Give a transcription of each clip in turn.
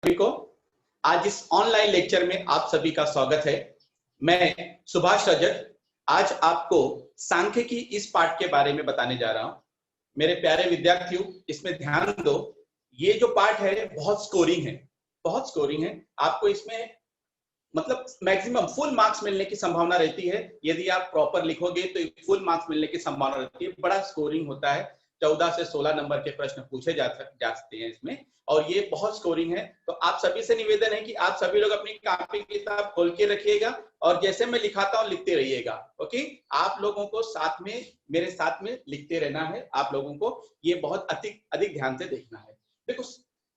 सभी को आज इस ऑनलाइन लेक्चर में आप सभी का स्वागत है। मैं सुभाष रजक आज आपको सांख्यिकी इस पाठ के बारे में बताने जा रहा हूं। मेरे प्यारे विद्यार्थियों, इसमें ध्यान दो, ये जो पाठ है बहुत स्कोरिंग है। आपको इसमें मतलब मैक्सिमम फुल मार्क्स मिलने की संभावना रहती है। यदि आप प्रॉपर लिखोगे तो फुल मार्क्स मिलने की संभावना रहती है। बड़ा स्कोरिंग होता है, 14 से 16 नंबर के प्रश्न पूछे जा सकते हैं इसमें, और ये बहुत स्कोरिंग है। तो आप सभी से निवेदन है कि आप सभी लोग अपनी कॉपी किताब खोल के रखिएगा और जैसे मैं लिखाता हूँ लिखते रहिएगा। ओके, आप लोगों को साथ में मेरे साथ में लिखते रहना है। आप लोगों को ये बहुत अधिक ध्यान से देखना है। देखो,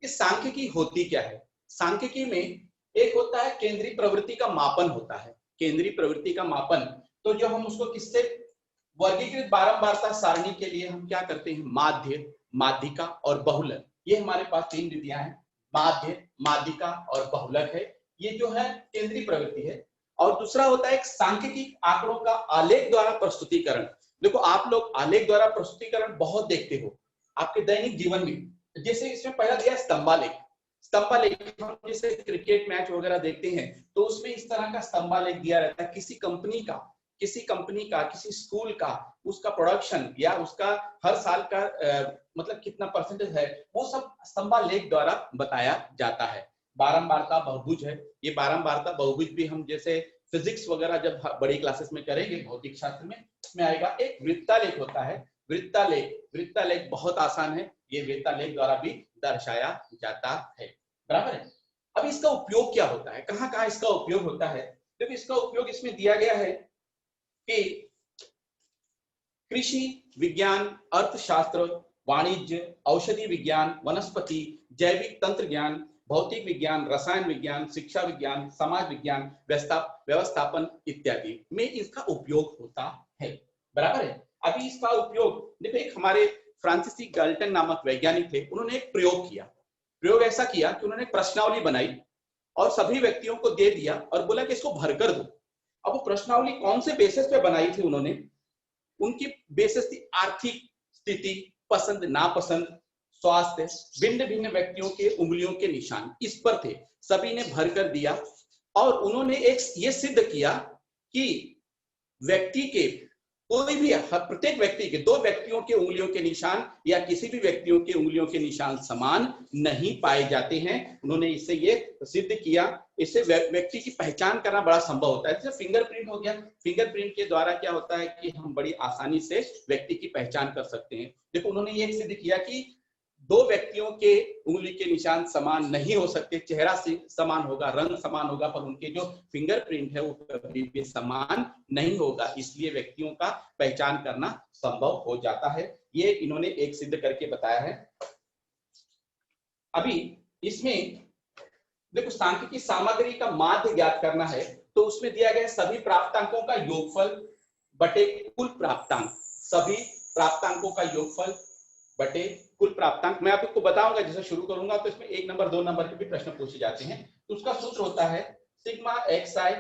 इस सांख्यिकी होती क्या है। सांख्यिकी में एक होता है केंद्रीय प्रवृत्ति का मापन होता है। केंद्रीय प्रवृत्ति का मापन, तो जो हम उसको किससे वर्गीकृत बारंबारता सारणी के लिए हम क्या करते हैं, माध्य, माध्यिका और बहुलक। ये हमारे पास तीन विधियां हैं, माध्य, माध्यिका और बहुलक है। ये जो है केंद्रीय प्रवृत्ति है। और दूसरा होता है एक सांख्यिकी आंकड़ों का आलेख द्वारा प्रस्तुतिकरण। देखो, आप लोग आलेख द्वारा प्रस्तुतिकरण बहुत देखते हो आपके दैनिक जीवन में। जैसे इसमें पहला दिया स्तंभालेख। हम जैसे क्रिकेट मैच वगैरह देखते हैं तो उसमें इस तरह का स्तंभालेख दिया रहता है। किसी कंपनी का किसी स्कूल का, उसका प्रोडक्शन या उसका हर साल का मतलब कितना परसेंटेज है, वो सब स्तंभालेख द्वारा बताया जाता है। बारंबारता बहुभुज है। ये बारंबारता बहुभुज भी हम जैसे फिजिक्स वगैरह जब बड़ी क्लासेस में करेंगे, भौतिक शास्त्र में आएगा। एक वृत्तालेख होता है। वृत्तालेख बहुत आसान है। ये वृत्तालेख द्वारा भी दर्शाया जाता है। बराबर है। अब इसका उपयोग क्या होता है, कहां कहां इसका उपयोग होता है। देखो, इसका उपयोग इसमें दिया गया है कि कृषि विज्ञान, अर्थशास्त्र, वाणिज्य, औषधि विज्ञान, वनस्पति, जैविक तंत्र ज्ञान, भौतिक विज्ञान, रसायन विज्ञान, शिक्षा विज्ञान, समाज विज्ञान, व्यवस्थापन इत्यादि में इसका उपयोग होता है। बराबर है। अभी इसका उपयोग देखो, एक हमारे फ्रांसीसी गाल्टन नामक वैज्ञानिक थे। उन्होंने एक प्रयोग ऐसा किया कि उन्होंने प्रश्नावली बनाई और सभी व्यक्तियों को दे दिया और बोला कि इसको भरकर दो। अब वो प्रश्नावली कौन से बेसिस पे बनाई थी उन्होंने, उनकी बेसिस थी आर्थिक स्थिति, पसंद नापसंद, स्वास्थ्य, भिन्न भिन्न व्यक्तियों के उंगलियों के निशान, इस पर थे। सभी ने भर कर दिया और उन्होंने ये सिद्ध किया कि व्यक्ति के कोई भी प्रत्येक व्यक्ति के, दो व्यक्तियों के उंगलियों के निशान या किसी भी व्यक्तियों के उंगलियों के निशान समान नहीं पाए जाते हैं। उन्होंने इससे ये सिद्ध किया। इससे व्यक्ति की पहचान करना बड़ा संभव होता है। जैसे फिंगरप्रिंट हो गया, फिंगरप्रिंट के द्वारा क्या होता है कि हम बड़ी आसानी से व्यक्ति की पहचान कर सकते हैं। देखो, उन्होंने ये सिद्ध किया कि दो व्यक्तियों के उंगली के निशान समान नहीं हो सकते। चेहरा समान होगा, रंग समान होगा, पर उनके जो फिंगरप्रिंट है वो कभी भी समान नहीं होगा। इसलिए व्यक्तियों का पहचान करना संभव हो जाता है। ये इन्होंने एक सिद्ध करके बताया है। अभी इसमें देखो, सांख्यिकी सामग्री का माध्य ज्ञात करना है तो उसमें दिया गया सभी प्राप्तांकों का योगफल बटे कुल प्राप्तांक। सभी प्राप्तांकों का योगफल बटे कुल प्राप्तांक। मैं आपको बताऊंगा, जैसे शुरू करूंगा तो इसमें 1 नंबर 2 नंबर के भी प्रश्न पूछे जाते हैं। तो उसका सूत्र होता है सिग्मा xi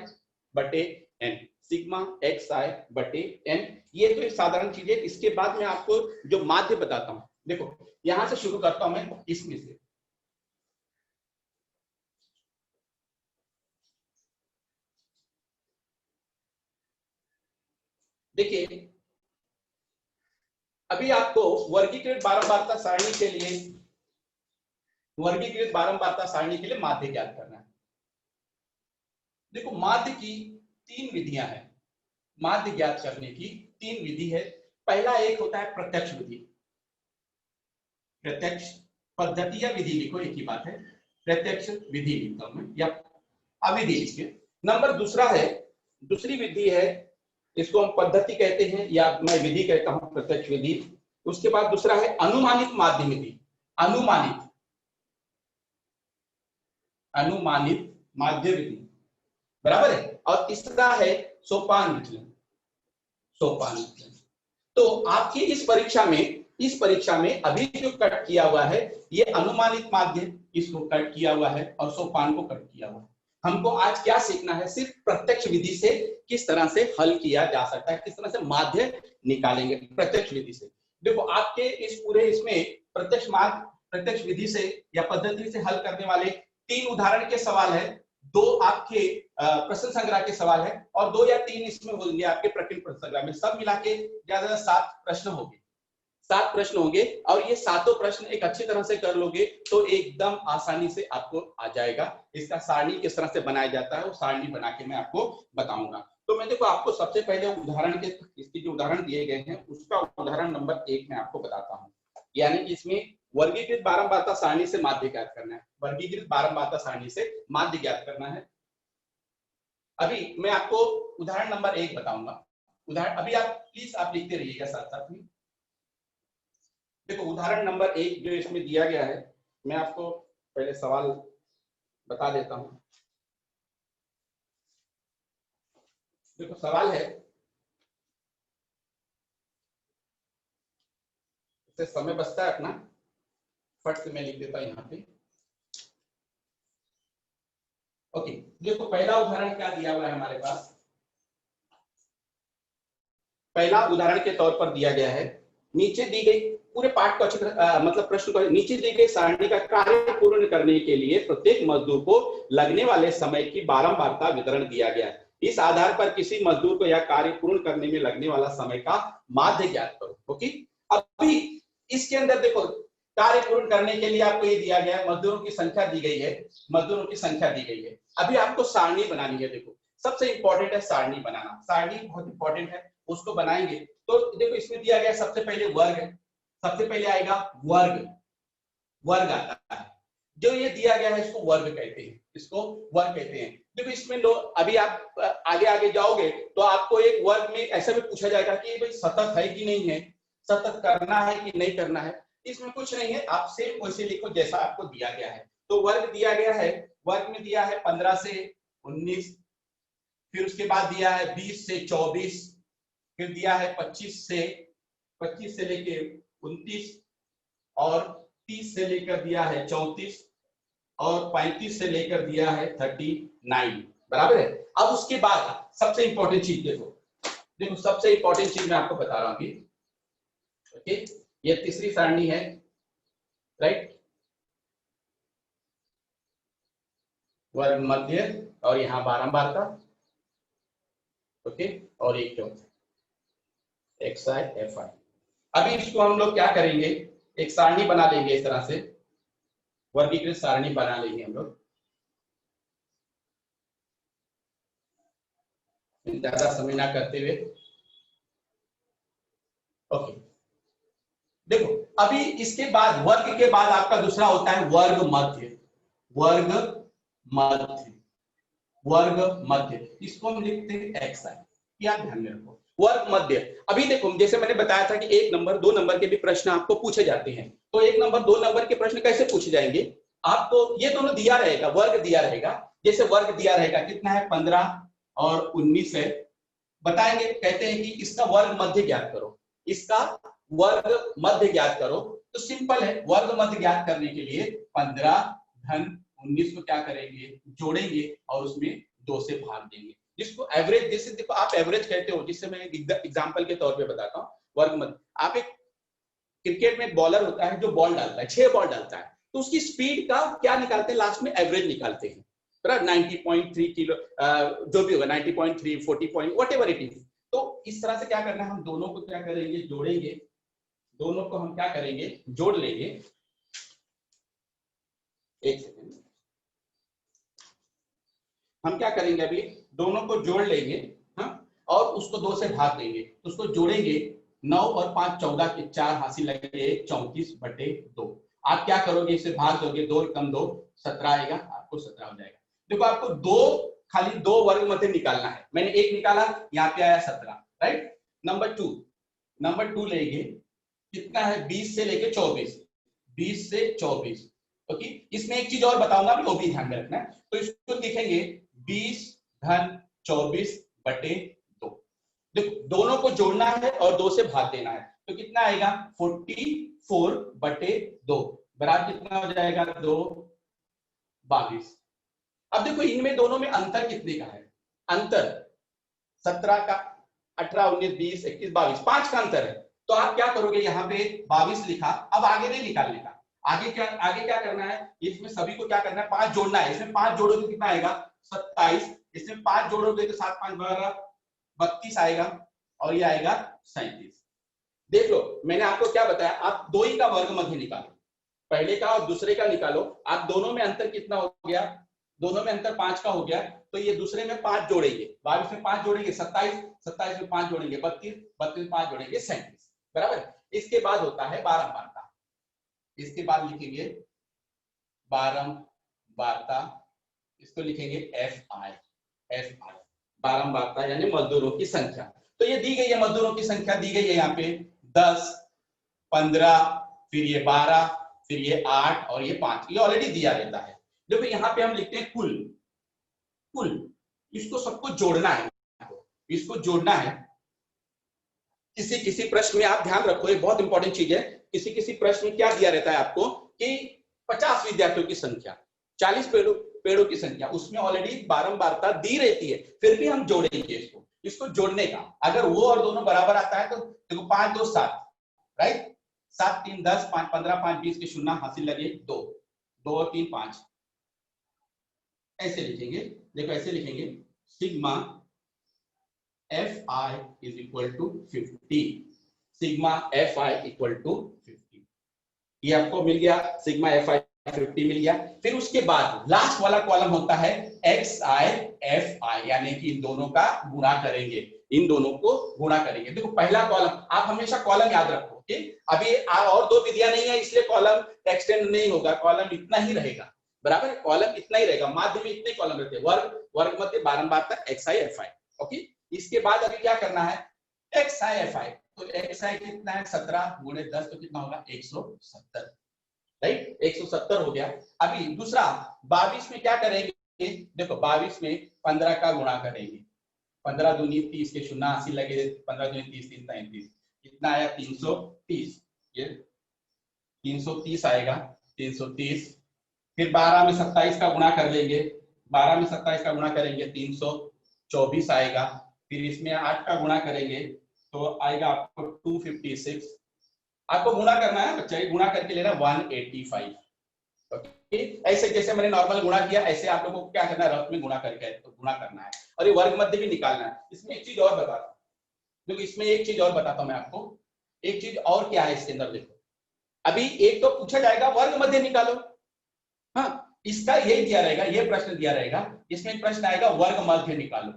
बटे n। सिग्मा xi बटे n, ये तो एक साधारण चीज है। इसके बाद मैं आपको जो माध्य बताता हूं, देखो यहां से शुरू करता हूं मैं इसमें से। देखिए, अभी आपको वर्गीकृत बारंबारता सारणी के लिए माध्य ज्ञात करना है। देखो, माध्य की 3 विधियां हैं। माध्य ज्ञात करने की 3 विधि है। पहला एक होता है प्रत्यक्ष विधि। प्रत्यक्ष पद्धति या विधि लिखो, एक ही बात है। प्रत्यक्ष विधि लिखता हूं मैं, या अविधि लिखिए। नंबर दूसरी विधि है, इसको हम पद्धति कहते हैं या मैं विधि कहता हूं, प्रत्यक्ष विधि। उसके बाद दूसरा है अनुमानित माध्य विधि। अनुमानित माध्य विधि, बराबर है। और तीसरा है सोपान विचलन। तो आपकी इस परीक्षा में अभी जो कट किया हुआ है ये अनुमानित माध्य, इसको कट किया हुआ है, और सोपान को कट किया हुआ है। हमको आज क्या सीखना है, सिर्फ प्रत्यक्ष विधि से किस तरह से हल किया जा सकता है, किस तरह से माध्य निकालेंगे प्रत्यक्ष विधि से। देखो, आपके इस पूरे इसमें प्रत्यक्ष विधि से या पद्धति से हल करने वाले 3 उदाहरण के सवाल है, 2 आपके प्रश्न संग्रह के सवाल है और 2 या 3 इसमें होंगे आपके प्रकीर्ण प्रश्न संग्रह में। सब मिला के ज्यादा 7 प्रश्न होंगे, 7 प्रश्न होंगे और ये सातों प्रश्न एक अच्छी तरह से कर लोगे तो एकदम आसानी से आपको आ जाएगा। इसका सारणी किस तरह से बनाया जाता है वो सारणी बना के मैं आपको बताऊंगा। तो मैं देखो आपको सबसे पहले उदाहरण के इसके जो उदाहरण दिए गए हैं उसका उदाहरण नंबर 1 मैं आपको बताता हूँ। यानी कि इसमें वर्गीकृत बारंबारता सारणी से माध्य ज्ञात करना है। वर्गीकृत बारंबारता सारणी से माध्य ज्ञात करना है। अभी मैं आपको उदाहरण नंबर 1 बताऊंगा। उदाहरण अभी आप प्लीज आप लिखते रहिएगा साथ साथ में। देखो उदाहरण नंबर 1 जो इसमें दिया गया है, मैं आपको पहले सवाल बता देता हूं। देखो सवाल है, इससे समय बचता है अपना, फट से मैं लिख देता हूं यहाँ पे। ओके, देखो पहला उदाहरण क्या दिया हुआ है हमारे पास। पहला उदाहरण के तौर पर दिया गया है, नीचे दी गई पूरे पाठ को अच्छी तरह मतलब प्रश्न को नीचे दी गई सारणी का कार्य पूर्ण करने के लिए प्रत्येक मजदूर को लगने वाले समय की बारंबारता वितरण दिया गया है। इस आधार पर किसी मजदूर को यह कार्य पूर्ण करने में लगने वाला समय का माध्य ज्ञात करो। ओके, अभी इसके अंदर देखो कार्य पूर्ण करने के लिए आपको ये दिया गया है, मजदूरों की संख्या दी गई है, मजदूरों की संख्या दी गई है। अभी आपको सारणी बनानी है। देखो सबसे इंपॉर्टेंट है सारणी बनाना, सारणी बहुत इंपॉर्टेंट है, उसको बनाएंगे। तो देखो इसमें दिया गया सबसे पहले वर्ग, सबसे पहले आएगा वर्ग, वर्ग आता है। जो ये दिया गया है इसको वर्ग कहते हैं, इसको वर्ग कहते हैं। देखो इसमें लो अभी आप आगे आगे जाओगे तो आपको एक वर्ग में ऐसा भी पूछा जाएगा कि भाई सतत है कि नहीं है, सतत करना है कि नहीं करना है। इसमें कुछ नहीं है, आप सेम वैसे लिखो जैसा आपको दिया गया है। तो वर्ग दिया गया है, वर्ग में दिया है 15 से 19, फिर उसके बाद दिया है 20 से 24, फिर दिया है 25 से लेके 29 और 30 से लेकर दिया है 34 और 35 से लेकर दिया है 39, बराबर है। अब उसके बाद सबसे इंपॉर्टेंट चीज देखो, देखो सबसे इंपॉर्टेंट चीज मैं आपको बता रहा हूं अभी। ओके, ये तीसरी सारणी है, राइट, वर्ग मध्य और यहां बारंबारता। ओके, और एक एक्स आई एफ आई। अभी इसको हम लोग क्या करेंगे, एक सारणी बना लेंगे इस तरह से, वर्गीकृत सारणी बना लेंगे हम लोग। ज्यादा समय ना करते हुए। ओके, देखो अभी इसके बाद वर्ग के बाद आपका दूसरा होता है वर्ग मध्य, वर्ग मध्य, वर्ग मध्य, इसको हम लिखते हैं एक्स आई। क्या ध्यान में रखो, वर्ग मध्य। अभी देखो जैसे मैंने बताया था कि 1 नंबर 2 नंबर के भी प्रश्न आपको पूछे जाते हैं। तो 1 नंबर 2 नंबर के प्रश्न कैसे पूछे जाएंगे, आपको ये दोनों दिया रहेगा, वर्ग दिया रहेगा। जैसे वर्ग दिया रहेगा कितना है 15 और 19 है, बताएंगे कहते हैं कि इसका वर्ग मध्य ज्ञात करो, इसका वर्ग मध्य ज्ञात करो। तो सिंपल है, वर्ग मध्य ज्ञात करने के लिए 15 धन 19 को क्या करेंगे, जोड़ेंगे और उसमें 2 से भाग देंगे, जिसको एवरेज, जैसे देखो आप एवरेज कहते हो, जिससे मैं एग्जांपल के तौर पे बताता हूँ। वर्ग मध्य, आप एक क्रिकेट में एक बॉलर होता है जो बॉल डालता है, 6 बॉल डालता है, तो उसकी स्पीड का क्या निकालते हैं, लास्ट में एवरेज निकालते हैं, बराबर 90.3 किलो जो भी होगा 90.3 40 व्हाटएवर इट इज। तो इस तरह से क्या करना है, हम दोनों को क्या करेंगे, जोड़ेंगे, दोनों को हम क्या करेंगे, जोड़ लेंगे। एक सेकंड, हम क्या करेंगे, अभी दोनों को जोड़ लेंगे, हाँ, और उसको 2 से भाग देंगे, तो उसको जोड़ेंगे, 9 और 5 14 के 4 हासिल लगेंगे 34/2। आप क्या करोगे, इसे भाग दोगे, 2 कम 2 17 आएगा, आपको 17 हो जाएगा। देखो आपको खाली 2 वर्ग मध्य निकालना है, मैंने 1 निकाला, यहाँ पे आया 17, राइट। नंबर 2 लेंगे, कितना है 20 से लेके 24, 20 से 24। ओके, इसमें एक चीज और बताऊंगा, वो भी ध्यान में रखना है। तो इसको लिखेंगे 20 धन 24/2। देखो दोनों को जोड़ना है और 2 से भाग देना है, तो कितना आएगा 44/2, बराबर कितना हो जाएगा 2 22। अब देखो इनमें दोनों में अंतर कितने का है, अंतर 17 का, 18 19 20 21 22, 5 का अंतर है। तो आप क्या करोगे, यहाँ पे 22 लिखा, अब आगे नहीं निकालने का, आगे क्या करना है, इसमें सभी को क्या करना है, 5 जोड़ना है। इसमें 5 जोड़ोगे तो कितना आएगा 27, इसमें 5 जोड़ोगे तो 7 5 12 32 आएगा और ये आएगा 37। देख लो मैंने आपको क्या बताया, आप दो ही का वर्ग मध्य निकालो, पहले का और दूसरे का निकालो, आप दोनों में अंतर कितना हो गया, दोनों में अंतर 5 का हो गया, तो ये दूसरे में 5 जोड़ेंगे, 22 में 5 जोड़ेंगे 27, 27 में 5 जोड़ेंगे 32, 32 में 5 जोड़ेंगे 37, बराबर। इसके बाद होता है बारंबारता, इसके बाद लिखेंगे बारंबारता, इसको लिखेंगे एफ आई, बारंबारता यानी मजदूरों की संख्या। तो ये दी गई है, मजदूरों की संख्या दी गई है यहाँ पे 10, 15, फिर ये 12, फिर ये 8 और ये 5, ये ऑलरेडी दिया रहता है। देखो यहाँ पे हम लिखते हैं कुल, इसको सबको जोड़ना है, इसको जोड़ना है। किसी प्रश्न में आप ध्यान रखो, ये बहुत इंपॉर्टेंट चीज है, किसी प्रश्न में क्या दिया रहता है आपको कि 50 विद्यार्थियों की संख्या, 40 पेड़ों की संख्या, उसमें ऑलरेडी बारंबारता दी रहती है, फिर भी हम जोड़ेंगे इसको जोड़ने का। अगर वो और दोनों बराबर आता है तो देखो 5 2 7, राइट, 7 3 10, 5 15, 5 20 के शून्य हासिल लगे 2, 2 और 3 5, ऐसे लिखेंगे। देखो ऐसे लिखेंगे sigma F I is equal to 50, sigma F I equal to 50, ये आपको मिल गया, सिग्मा एफ आई 50 मिल गया। फिर उसके बाद लास्ट वाला कॉलम होता है एक्स आई एफ आई, यानी कि इन दोनों का गुणा करेंगे, इन दोनों को गुणा करेंगे। देखो पहला कॉलम, आप हमेशा कॉलम याद रखो, ठीक, अभी और दो विधियां नहीं है इसलिए कॉलम एक्सटेंड नहीं होगा, कॉलम इतना ही रहेगा, बराबर, कॉलम इतना ही रहेगा, माध्य में इतने कॉलम रहते हैं, वर्ग मध्य बारंबारता X I F I, okay. इसके बाद अभी क्या करना है, एक्स आई एफ आई, तो एक्स आई कितना है 17 गुणे 10, तो कितना होगा 170, राइट, 170 हो गया। अभी दूसरा 22 में क्या करेंगे, देखो 22 में 15 का गुणा करेंगे, 15 दूनी 30 के शून्य हासिल लगे, 15 दूनी 30 3 35, कितना आया 330, ये 330 आएगा, 330। फिर 12 में 27 का गुणा कर लेंगे, 12 में 27 का गुणा करेंगे 324 आएगा। फिर इसमें 8 का गुणा करेंगे तो आएगा आपको 256, आपको गुणा करना है बच्चा, गुणा करके लेना 185, ओके। ऐसे जैसे मैंने नॉर्मल गुणा किया ऐसे आप लोगों को क्या करना है, रफ में गुणा करके तो गुणा करना है, और ये वर्ग मध्य भी निकालना है। इसमें एक चीज और बताता हूँ, देखो इसमें एक चीज और बताता हूँ मैं आपको, एक चीज और क्या है इसके अंदर, देखो अभी एक तो पूछा जाएगा वर्ग मध्य निकालो, हाँ इसका ये दिया रहेगा, ये प्रश्न दिया रहेगा, इसमें एक प्रश्न आएगा वर्ग मध्य निकालो,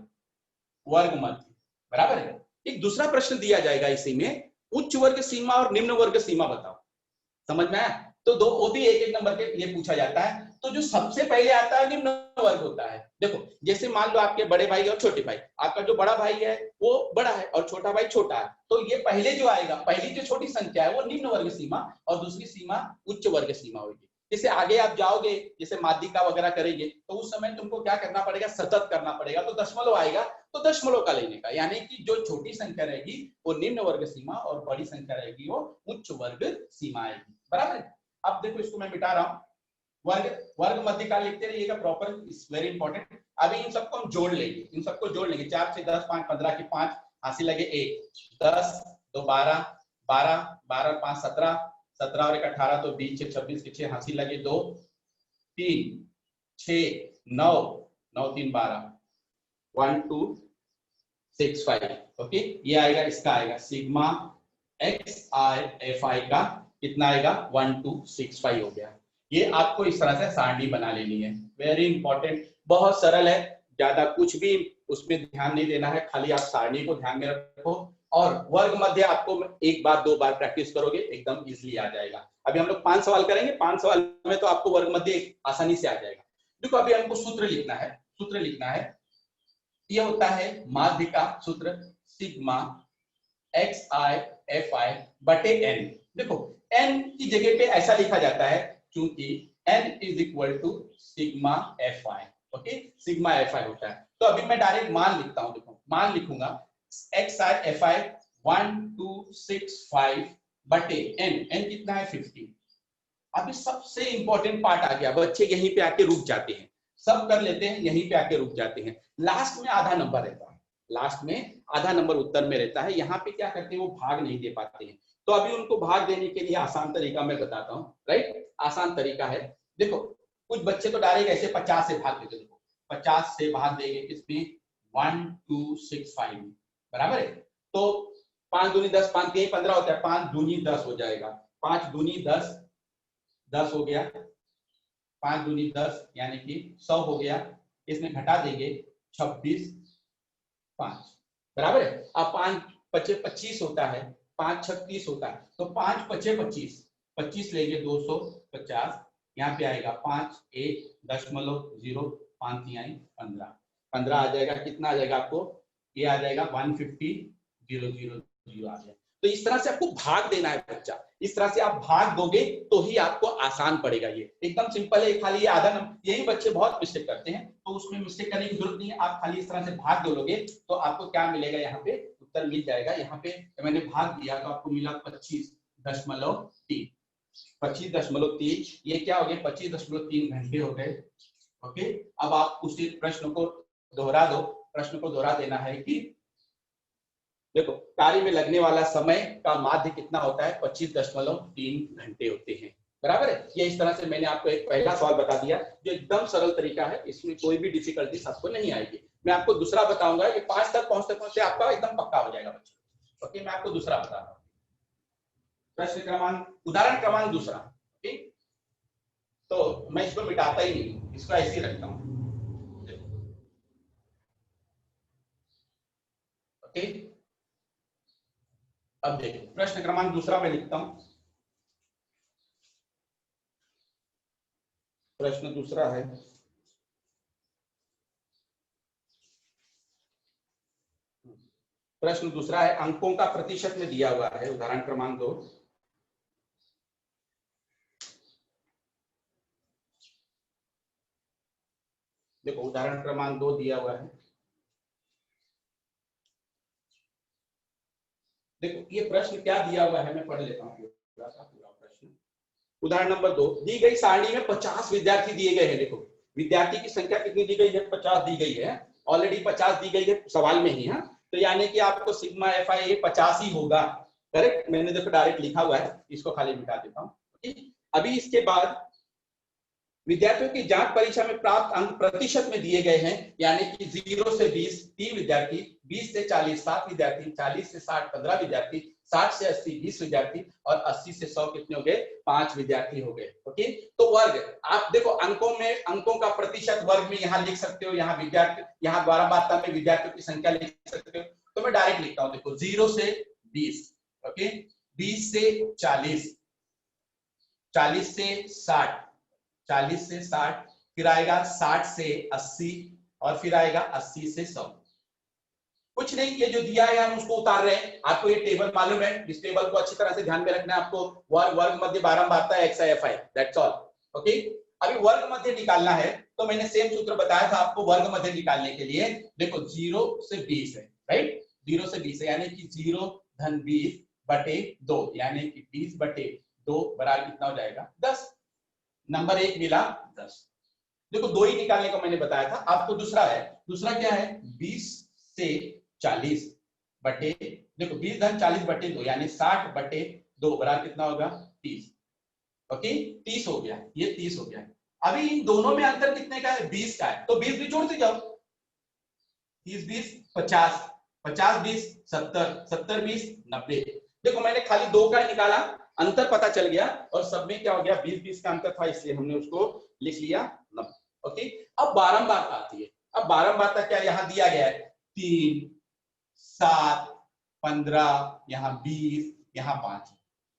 वर्ग मध्य, बराबर है। एक दूसरा प्रश्न दिया जाएगा इसी में, उच्च वर्ग सीमा और निम्न वर्ग सीमा बताओ, समझ में आया, तो दो वो भी एक नंबर के ये पूछा जाता है। तो जो सबसे पहले आता है निम्न वर्ग होता है। देखो जैसे मान लो आपके बड़े भाई और छोटे भाई, आपका जो बड़ा भाई है वो बड़ा है और छोटा भाई छोटा है, तो ये पहले जो आएगा, पहली जो छोटी संख्या है वो निम्न वर्ग सीमा और दूसरी सीमा उच्च वर्ग सीमा होगी। जैसे आगे आप जाओगे, जैसे माध्यिका वगैरह करेंगे तो उस समय तुमको क्या करना पड़ेगा, सतत करना पड़ेगा, तो दशमलव आएगा तो दशमलव का लेने का, यानी कि जो छोटी संख्या रहेगी वो निम्न वर्ग सीमा और बड़ी संख्या रहेगी वो उच्च वर्ग सीमा आएगी, बराबर। अब देखो इसको मैं मिटा रहा हूं, वर्ग मध्य का लिखते रहिएगा प्रॉपर, इज वेरी इंपॉर्टेंट। अभी इन सबको हम जोड़ लेंगे, इन सबको जोड़ लेंगे, 4 से 10, 5 15 के 5 हासिल लगे 1, 10 2 12, 12 12 5 17, 17 और 1 18, तो 20 6 26 के 6 हासिल लगे 2, 3 6 9 9 3 12, 1 2 6 5, ओके। ये आएगा, इसका आएगा सिग्मा एक्स आई एफ आई का कितना आएगा 1265 हो गया। ये आपको इस तरह से सारणी बना लेनी है, वेरी इंपॉर्टेंट, बहुत सरल है, ज्यादा कुछ भी उसमें ध्यान नहीं देना है, खाली आप सारणी को ध्यान में रखो और वर्ग मध्य आपको एक बार दो बार प्रैक्टिस करोगे एकदम इजीली आ जाएगा। अभी हम लोग 5 सवाल करेंगे, 5 सवाल में तो आपको वर्ग मध्य आसानी से आ जाएगा। देखो अभी हमको सूत्र लिखना है, सूत्र लिखना है, ये होता है माध्य का सूत्र sigma X I F I बटे एन। देखो एन की जगह पे ऐसा लिखा जाता है क्योंकि n is equal to sigma F I, okay, sigma F I होता है। तो अभी मैं डायरेक्ट मान लिखता हूं, देखो मान लिखूंगा एक्स आई एफ आई 1265 बटे n कितना है 50। अभी सबसे इंपॉर्टेंट पार्ट आ गया, बच्चे यहीं पे आके रुक जाते हैं, सब कर लेते हैं यहीं पे आके रुक जाते हैं, लास्ट में आधा नंबर रहता है, लास्ट में आधा नंबर उत्तर में रहता है, यहाँ पे क्या करते हैं वो भाग नहीं दे पाते हैं, तो अभी उनको भाग देने के लिए आसान तरीका मैं बताता हूँ, राइट। आसान तरीका है, देखो कुछ बच्चे तो डायरेक्ट ऐसे 50 से भाग देते, देखो 50 से भाग देंगे किसमें, 1 2 6 5, बराबर है। तो 5 दूनी 10, 5 3 15 होता है, 5 दूनी 10 हो जाएगा, 5 दूनी 10, 10 हो गया, 5 दूनी 10 यानी कि 100 हो गया, इसमें घटा देंगे 26 5, बराबर है। अब 5 पचे 25 होता है, 5 36 होता है, तो 5 पचे 25, 25 लेंगे 250, यहाँ पे आएगा 5 1.0, 5 3 15, 15 आ जाएगा, कितना आ जाएगा आपको, ये आ जाएगा 150 0 0 0 आ जाएगा। तो इस तरह से आपको भाग देना है बच्चा, इस तरह से आप भाग दोगे तो ही आपको आसान पड़ेगा, ये एकदम सिंपल है। खाली ये आधा नंबर, यही बच्चे बहुत मिस्टेक करते हैं, तो उसमें मिस्टेक करने की जरूरत नहीं है। आप खाली इस तरह से भाग दोगे तो आपको क्या मिलेगा, यहाँ पे उत्तर मिल जाएगा। यहाँ पे मैंने भाग दिया तो आपको मिला 25.3, 25.3, ये क्या हो गया, 25.3 घंटे हो गए। ओके, अब आप उसी प्रश्न को दोहरा दो। प्रश्न को दोहरा देना है कि देखो कार्य में लगने वाला समय का माध्य कितना होता है, 25.3 घंटे होते हैं, बराबर है। ये इस तरह से मैंने आपको एक पहला सवाल बता दिया जो एकदम सरल तरीका है, इसमें कोई भी डिफिकल्टीज आपको नहीं आएगी। मैं आपको दूसरा बताऊंगा कि 5 तक पहुंचते पहुंचते आपका एकदम पक्का हो जाएगा बच्चों। ओके, मैं आपको दूसरा बता रहा हूँ, प्रश्न क्रमांक, उदाहरण क्रमांक दूसरा। ठीक, तो मैं इसको मिटाता ही नहीं, इसको ऐसे ही रखता हूँ। ओके, अब देखिए प्रश्न क्रमांक दूसरा मैं लिखता हूं। प्रश्न दूसरा है, प्रश्न दूसरा है, अंकों का प्रतिशत में दिया हुआ है, उदाहरण क्रमांक 2। देखो उदाहरण क्रमांक 2 दिया हुआ है। देखो ये प्रश्न क्या दिया हुआ है, मैं पढ़ लेता हूँ पूरा प्रश्न। उदाहरण नंबर 2, दी गई सारणी में 50 विद्यार्थी दिए गए हैं। देखो विद्यार्थी की संख्या कितनी दी गई है, 50 दी गई है, ऑलरेडी 50 दी गई है सवाल में ही है। तो यानी कि आपको सिग्मा एफ आई ये 50 ही होगा, करेक्ट। मैंने देखो डायरेक्ट लिखा हुआ है, इसको खाली मिटा देता हूँ। अभी इसके बाद विद्यार्थियों की जांच परीक्षा में प्राप्त अंक प्रतिशत में दिए गए हैं, यानी कि 0 से 20 3 विद्यार्थी, 20 से 40 7 विद्यार्थी, 40 से 60 15 विद्यार्थी, 60 से 80 20 विद्यार्थी और 80 से 100 कितने हो गए, 5 विद्यार्थी हो गए। ओके, तो वर्ग आप देखो अंकों में, अंकों का प्रतिशत वर्ग में यहाँ लिख सकते हो, यहाँ विद्यार्थी, यहाँ द्वारामात्रा में विद्यार्थियों की संख्या लिख सकते हो। तो मैं डायरेक्ट लिखता हूँ, देखो 0 से 20, ओके, 20 से 40, 40 से 60, 40 से 60, फिर आएगा 60 से 80 और फिर आएगा 80 से 100। कुछ नहीं, ये जो दिया है हम उसको उतार रहे हैं। आपको ये टेबल मालूम है, इस टेबल को अच्छी तरह से ध्यान में रखना है आपको। वर्ग मध्य बारंबारता X I F I, that's all. Okay, अभी वर्ग मध्य निकालना है तो मैंने सेम सूत्र बताया था आपको वर्ग मध्य निकालने के लिए। देखो 0 से 20 है, राइट, 0 से 20 है, यानी कि 0 धन 20 बटे 2, यानी कि 20 बटे 2 बराबर कितना हो जाएगा, 10। नंबर 1 मिला 10। देखो 2 ही निकालने को मैंने बताया था आपको। दूसरा है, दूसरा क्या है, 20 से 40 बटे, देखो 20 धन 40 बटे 2 यानी 60 बटे 2 बराबर कितना होगा, 30। ओके, 30 हो गया, ये 30 हो गया। अभी इन दोनों में अंतर कितने का है, 20 का है, तो 20 भी जोड़ते जाओ, 30 20 50, 50 20 70, 70 20 90। देखो मैंने खाली 2 का निकाला, अंतर पता चल गया और सब में क्या हो गया, 20 20 का अंतर था, इसलिए हमने उसको लिख लिया 90। ओके, अब बारंबारता आती है। अब बारंबारता क्या यहाँ दिया गया है, 3 7 15, यहाँ 20, यहाँ 5,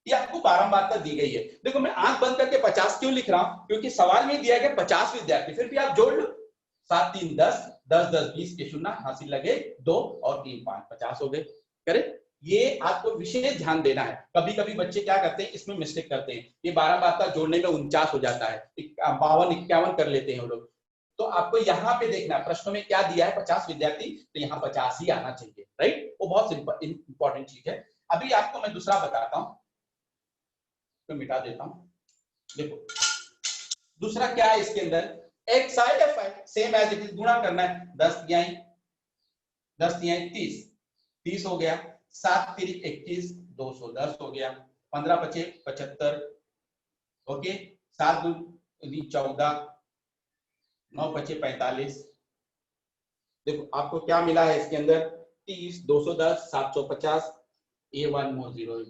ये आपको बारंबारता दी गई है। देखो मैं आंख बंद करके 50 क्यों लिख रहा हूं, क्योंकि सवाल में दिया गया 50 विद्यार्थी, फिर भी आप जोड़ लो, 7 3 10, 10 10 20 के शून्य हासिल लगे 2 और 3 5, 50 हो गए। करेक्ट, ये आपको विशेष ध्यान देना है। कभी कभी बच्चे क्या करते हैं, इसमें मिस्टेक करते हैं, ये बारंबारता जोड़ने में 49 हो जाता है, 52 51 कर लेते हैं वो लोग। तो आपको यहाँ पे देखना है प्रश्नों में क्या दिया है, 50 विद्यार्थी, तो यहाँ 50 ही आना चाहिए, राइट, वो बहुत इंपॉर्टेंट चीज है। अभी आपको मैं दूसरा बताता हूँ, तो मिटा देता हूँ। देखो दूसरा क्या है इसके अंदर, X I F I, same as it is, गुणा करना है, 10 तिहाई 30, 30 हो गया, 7 तिरिक 21, 210 हो गया। 15 पचे 75, ओके। 7 दूनी 14, 9 पचे 45। देखो आपको क्या मिला है इसके अंदर, 30, 210, 750, A1 more 0 is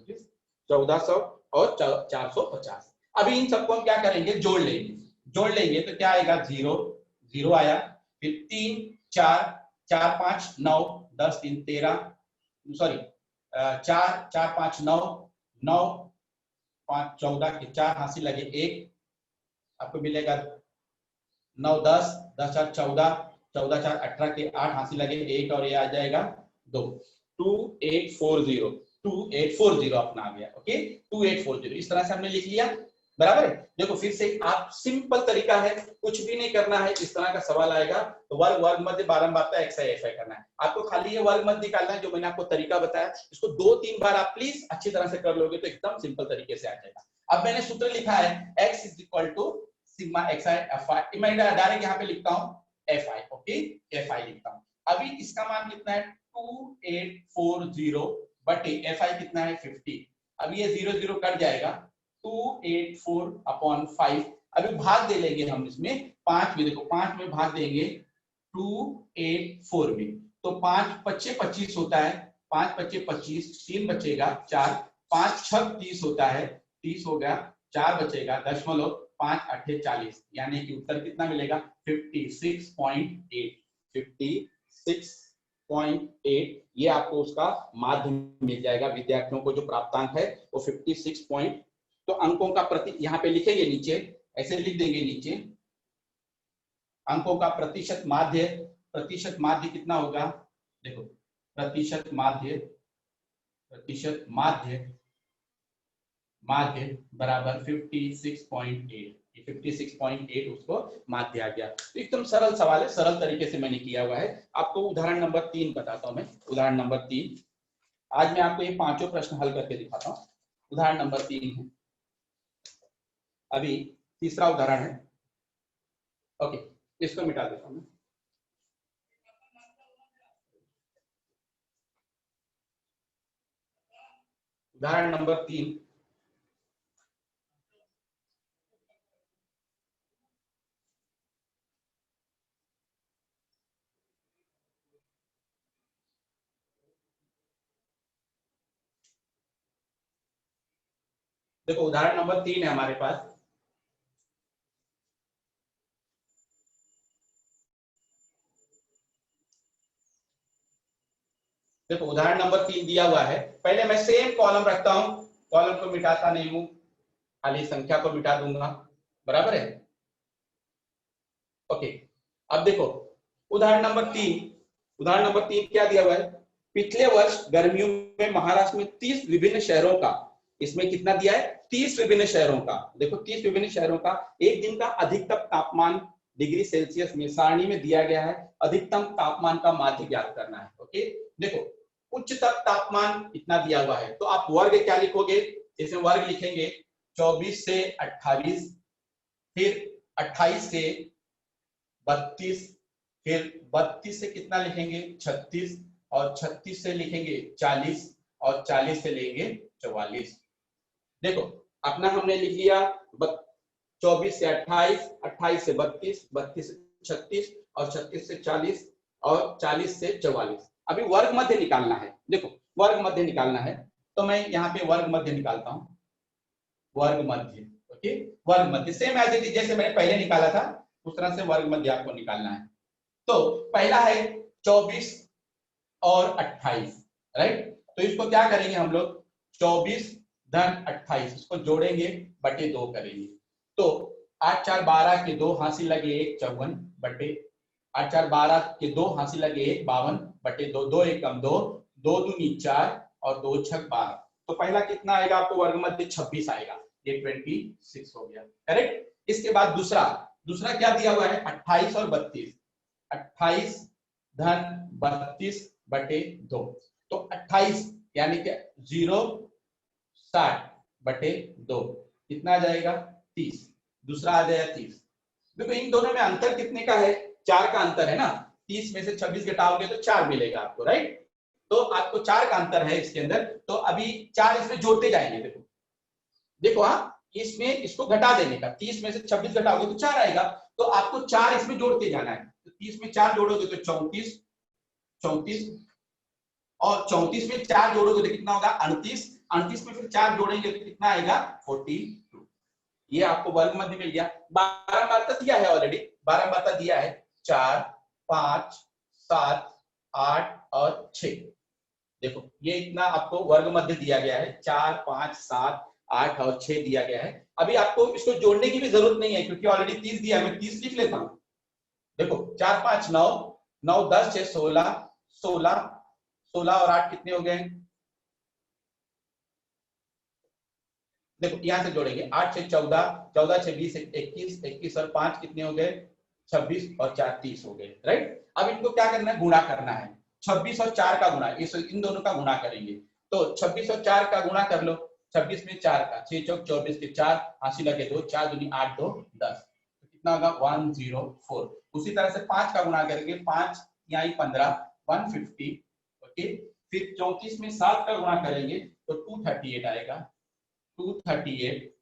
1400 और 450। अभी इन सबको हम क्या करेंगे, जोड़ लेंगे। जोड़ लेंगे तो क्या आएगा, 0 0 आया, फिर 3 4 4 5 9 10 3 13, सॉरी 4 4 5 9 9 5 14 के 4 हासिल लगे 1, आपको मिलेगा 9 10 10 4 14 14 4 18 के 8 हासिल लगे 1 और ये आ जाएगा 2। 2840 2840 अपना आ गया, ओके। 2840 इस तरह से हमने लिख लिया, बराबर है। देखो फिर से आप सिंपल तरीका है, कुछ भी नहीं करना है। इस तरह का सवाल आएगा तो वर्ग वर्ग मध्य बारंबारता एक्सआई एफआई करना है आपको, खाली ये वर्ग मध्य निकालना है जो मैंने आपको तरीका बताया। इसको 2-3 बार आप प्लीज अच्छी तरह से कर लोगे तो एकदम सिंपल तरीके से आ जाएगा। अब मैंने सूत्र लिखा है x is equal to sigma X I F I, मैं डायरेक्ट यहाँ पे लिखता हूँ F I, okay F I लिखता हूँ। अभी इसका मान कितना है 2840 बटे एफ आई कितना है 50। अभी ये 0 0 कट जाएगा, 284/5। अभी भाग दे लेंगे हम इसमें 5 में, देखो 5 में भाग देंगे 284 में, तो 5 पच्चे 25 होता है, 5 पच्चे 25, 3 बचेगा 4, 5 6 30 होता है, 30 हो गया, 4 बचेगा 0.5 8 40, यानी कि उत्तर कितना मिलेगा 56.8 56.8। ये आपको उसका माध्य मिल जाएगा। विद्यार्थियों को जो प्राप्तांक है वो 56 तो अंकों का प्रति यहाँ पे लिखेंगे, नीचे ऐसे लिख देंगे, नीचे अंकों का प्रतिशत माध्य कितना होगा, देखो प्रतिशत माध्य बराबर 56.8, 56.8 उसको माध्य आ गया। तो एकदम सरल सवाल है, सरल तरीके से मैंने किया हुआ है। आपको उदाहरण नंबर 3 बताता हूं मैं। उदाहरण नंबर 3 आज मैं आपको ये पांचों प्रश्न हल करके दिखाता हूं। उदाहरण नंबर 3 है, अभी तीसरा उदाहरण है, ओके इसको मिटा देता हूं। उदाहरण नंबर 3, देखो उदाहरण नंबर 3 है हमारे पास। देखो उदाहरण नंबर 3 दिया हुआ है। पहले मैं सेम कॉलम रखता हूं, कॉलम को मिटाता नहीं हूं, खाली संख्या को मिटा दूंगा, बराबर है, ओके। अब देखो उदाहरण नंबर 3 क्या दिया हुआ है, पिछले वर्ष गर्मियों में महाराष्ट्र में 30 विभिन्न शहरों का, इसमें कितना दिया है 30 विभिन्न शहरों का, देखो 30 विभिन्न शहरों का एक दिन का अधिकतम तापमान डिग्री सेल्सियस में सारणी में दिया गया है। अधिकतम तापमान का माध्य ज्ञात करना है, ओके। देखो उच्चतम तापमान इतना दिया हुआ है, तो आप वर्ग क्या लिखोगे, इसमें वर्ग लिखेंगे 24 से 28, फिर 28 से 32, फिर 32 से कितना लिखेंगे 36, और 36 से लिखेंगे 40, और 40 से लेंगे 44। देखो अपना हमने लिख लिया 24 से 28, 28 से 32, 32 से 36, और 36 से 40, और 40 से 44। अभी वर्ग मध्य निकालना है, देखो वर्ग मध्य निकालना है, तो मैं यहाँ पे वर्ग मध्य निकालता हूं, वर्ग मध्य, ओके। वर्ग मध्य सेम एज इट इज जैसे मैंने पहले निकाला था उस तरह से वर्ग मध्य आपको निकालना है। तो पहला है 24 और 28, राइट। तो इसको क्या करेंगे हम लोग, 24 धन 28 इसको जोड़ेंगे, बटे 2 करेंगे, तो 8 4 12 के 2 हासिल लगे 1 54, बटे 8 4 12 के 2 हासिल लगे 1 52, बटे 2 2 1 कम 2 2 दूनी 4 और 2 6 12। तो पहला कितना आएगा आपको वर्ग मध्य 26 आएगा, ये 26 हो गया, करेक्ट। इसके बाद दूसरा क्या दिया हुआ है 28 और 32, 28 धन 32 बटे 2, तो 28 यानी कि 0 60 बटे 2 कितना आ जाएगा 30, दूसरा आ जाएगा 30। देखो इन दोनों में अंतर कितने का है, 4 का अंतर है ना, 30 में से 26 घटाओगे तो 4 मिलेगा आपको, राइट। तो आपको 4 का अंतर है इसके अंदर। तो अभी 4 इसमें जोड़ते जाएंगे। देखो देखो, हाँ इसमें इसको घटा देने का, 30 में से 26 घटाओगे तो 4 आएगा। तो आपको 4 इसमें जोड़ते जाना है। तो 30 में 4 जोड़ोगे तो 34, 34 और 34 में 4 जोड़ोगे तो कितना होगा 38, 38 में फिर 4 जोड़ेंगे तो कितना आएगा 42। ये आपको वर्ग मध्य मिल गया। बारंबारता दिया है ऑलरेडी, बारंबारता दिया है 4, 5, 7, 8 और 6। देखो ये इतना आपको वर्ग मध्य दिया गया है, 4, 5, 7, 8 और 6 दिया गया है। अभी आपको इसको जोड़ने की भी जरूरत नहीं है क्योंकि ऑलरेडी 30 दिया है, मैं 30 लिख लेता हूं। देखो 4, 5, 9, 9, 10, 6, 16, 16, 16 और 8 कितने हो गए? देखो यहां से जोड़ेंगे, 8 से 14, 14 से 20, 21, 21 और 5 कितने हो गए 26 और 4 30 हो गए, राइट। अब इनको क्या करना है, गुणा करना है। 26 और 4 का गुणा, इन दोनों का गुणा करेंगे। तो 26 और 4 का गुणा कर लो। 26 में 4 का, 6 चौक 24 के 4, हासिल लगे 2, 4 दूनी 8, 2 10, तो कितना होगा 104। उसी तरह से 5 का गुणा करेंगे, 5 यहाँ 15, 150। ओके, फिर 34 में 7 का गुणा करेंगे तो 238 आएगा, 238।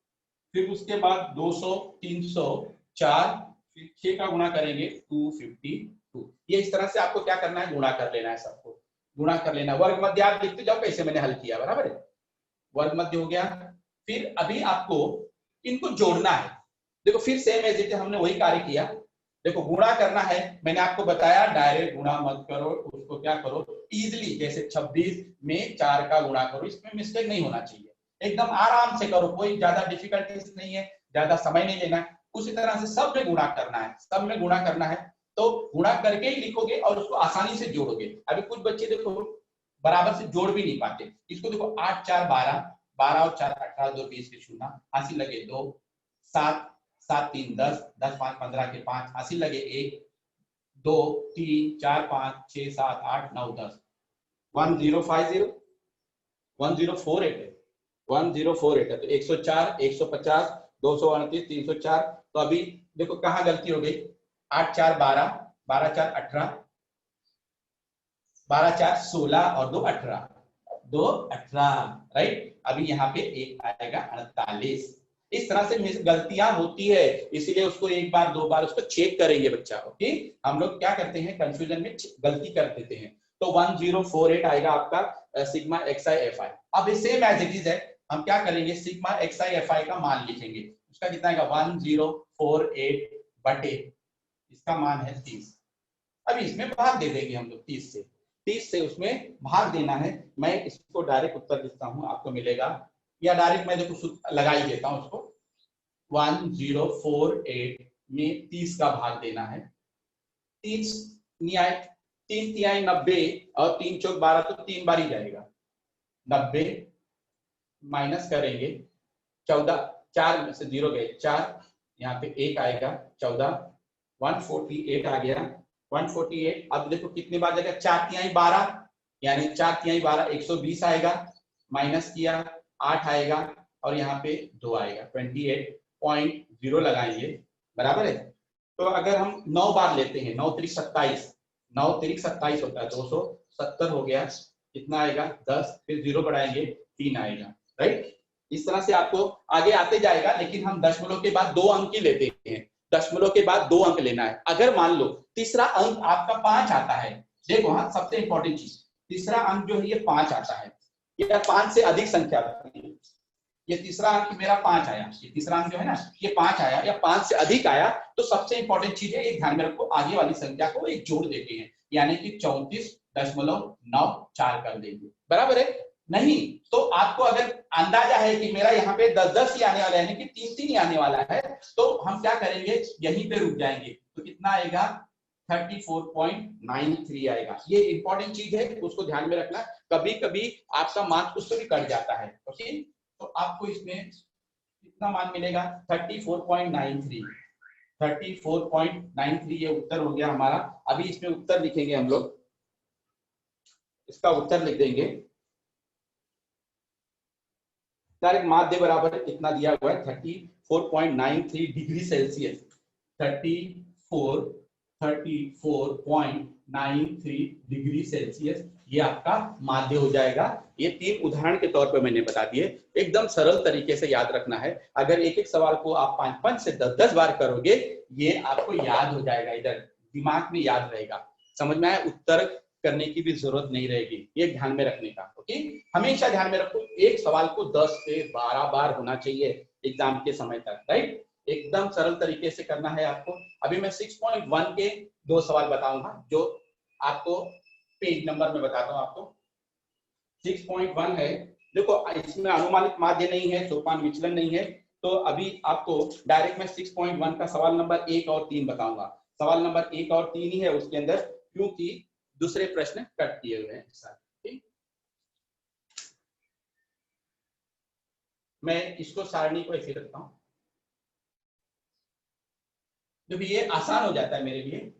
फिर उसके बाद 200, 300, 4, फिर 6 का गुणा करेंगे 252। ये इस तरह से आपको क्या करना है, गुणा कर लेना है, सबको गुणा कर लेना। वर्ग मध्य आप लिखते जाओ कैसे मैंने हल किया, बराबर है। वर्ग मध्य हो गया। फिर अभी आपको इनको जोड़ना है। देखो फिर सेम एज इट हमने वही कार्य किया। देखो गुणा करना है, मैंने आपको बताया डायरेक्ट गुणा मत करो, उसको क्या करो इजिली, जैसे 26 में 4 का गुणा करो, इसमें मिस्टेक नहीं होना चाहिए, एकदम आराम से करो, कोई ज्यादा डिफिकल्टीज नहीं है, ज्यादा समय नहीं लेना है। उसी तरह से सब में गुणा करना है, सब में गुणा करना है। तो गुणा करके ही लिखोगे और उसको आसानी से जोड़ोगे। अभी कुछ बच्चे देखो बराबर से जोड़ भी नहीं पाते। इसको देखो 8, 4, 12, 12 और 4 18, 2 20 के शून्य, हासिल लगे 2, 7, 7 3 10, 10 5 15 के 5, हासिल लगे 1, 2 3 4 5 6 7 8 9 10, 1050, 1048 है, 1048 है। तो 104, 150, 238, 304। तो अभी देखो कहाँ गलती हो गई, 8 4 12, 12 4 18, 12 4 16 और 2 18, 2 18, राइट। अभी यहाँ पे एक आएगा 48। इस तरह से गलतियां होती है, इसीलिए उसको एक बार दो बार उसको चेक करेंगे बच्चा। ओके, हम लोग क्या करते हैं कंफ्यूजन में गलती कर देते हैं। तो 1048 आएगा आपका सिग्मा एक्सआई एफ आई। अब सेम एज इट इज है, हम क्या करेंगे सिग्मा एक्सआई एफ आई का मान लिखेंगे। उसका कितना आएगा 1048 बटे इसका मान है 30। अभी इसमें भाग दे देंगे हम लोग 30 से उसमें भाग देना है। मैं इसको डायरेक्ट उत्तर लिखता हूं, आपको मिलेगा, या डायरेक्ट मैं देखो लगा ही देता हूं उसको। 1048 में 30 का भाग देना है। 30 न्याय 3 तिहाई 90 और 3 चौक 12, तो 3 बार ही जाएगा। 90 माइनस करेंगे 14, 4 में से 0 गए 4, यहाँ पे 1 आएगा 14, 148 आ गया 148। अब देखो कितनी बार जाएगा 4 तिहाई 12, यानी 4 तिहाई 12 120 आएगा, माइनस किया 8 आएगा और यहाँ पे 2 आएगा 28.0 लगाएंगे, बराबर है। तो अगर हम 9 बार लेते हैं, 9 त्रिक 27, 9 त्रिक 27 होता है 270 हो गया, कितना आएगा 10, फिर 0 बढ़ाएंगे 3 आएगा, राइट। इस तरह से आपको आगे आते जाएगा, लेकिन हम दशमलव के बाद 2 अंक ही लेते हैं। दशमलव के बाद 2 अंक लेना है। अगर मान लो तीसरा अंक आपका 5 आता है, देखो हाँ सबसे इंपॉर्टेंट चीज, तीसरा अंक जो है ये 5 आता है, या 5 से अधिक संख्या आती है। ये तीसरा अंक मेरा 5 आया, ये तीसरा अंक जो है ना ये 5 आया या 5 से अधिक आया, तो सबसे इंपॉर्टेंट चीज है, एक ध्यान में रखो, आगे वाली संख्या को एक जोड़ देते हैं, यानी कि 34.94 कर देंगे, बराबर है। नहीं तो आपको अगर अंदाजा है कि मेरा यहाँ पे 10-10 ही आने वाला है, यानी कि 3-3 ही आने वाला है, तो हम क्या करेंगे यहीं पे रुक जाएंगे। तो कितना आएगा 34.93 आएगा। ये इंपॉर्टेंट चीज है, उसको ध्यान में रखना। कभी कभी आपका मार्क्स उससे भी कट जाता है, ओके। तो आपको इसमें कितना मान मिलेगा 34.93, 34.93 ये उत्तर हो गया हमारा। अभी इसमें उत्तर लिखेंगे हम लोग, इसका उत्तर लिख देंगे डायरेक्ट, माध्य बराबर कितना दिया हुआ है 34.93 डिग्री सेल्सियस, 34 34.93 डिग्री सेल्सियस, ये आपका माध्य हो जाएगा। ये 3 उदाहरण के तौर पे मैंने बता दिए, एकदम सरल तरीके से याद रखना है। अगर एक एक सवाल को आप 5-5 से 10-10 बार करोगे, ये आपको याद हो जाएगा, इधर दिमाग में याद रहेगा। समझ में आया? उत्तर करने की भी जरूरत नहीं रहेगी, ये ध्यान में रखने का। ओके, हमेशा ध्यान में रखो, एक सवाल को 10 से 12 बार होना चाहिए एग्जाम के समय तक, राइट? एकदम सरल तरीके से करना है आपको। अभी मैं 6.1 के 2 सवाल बताऊंगा, जो आपको पेज नंबर में बताता हूं आपको। 6.1 है, देखो इसमें अनुमानित माध्य नहीं है, सोपान विचलन नहीं है, तो अभी आपको डायरेक्ट मैं 6.1 का सवाल नंबर 1 और 3 बताऊंगा। सवाल नंबर 1 और 3 ही है उसके अंदर, क्योंकि दूसरे प्रश्न कट किए हुए हैं। ठीक, मैं इसको सारणी को ऐसे रखता हूं, क्योंकि ये आसान हो जाता है मेरे लिए।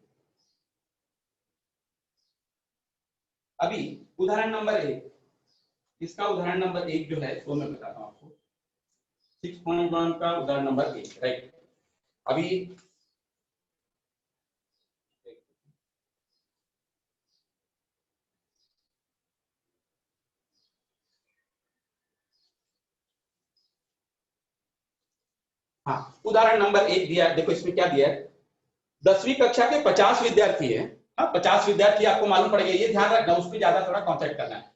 अभी उदाहरण नंबर 1, इसका उदाहरण नंबर 1 जो है वो मैं बताता हूं आपको। 6.1 का उदाहरण नंबर 1, राइट? अभी हाँ, उदाहरण नंबर 1 दिया, देखो इसमें क्या दिया है। 10वीं कक्षा के 50 विद्यार्थी है। हाँ, 50 विद्यार्थी आपको मालूम पड़ेगा, ये ध्यान रखना, उस पर ज्यादा थोड़ा कॉन्सेंट्रेट करना है।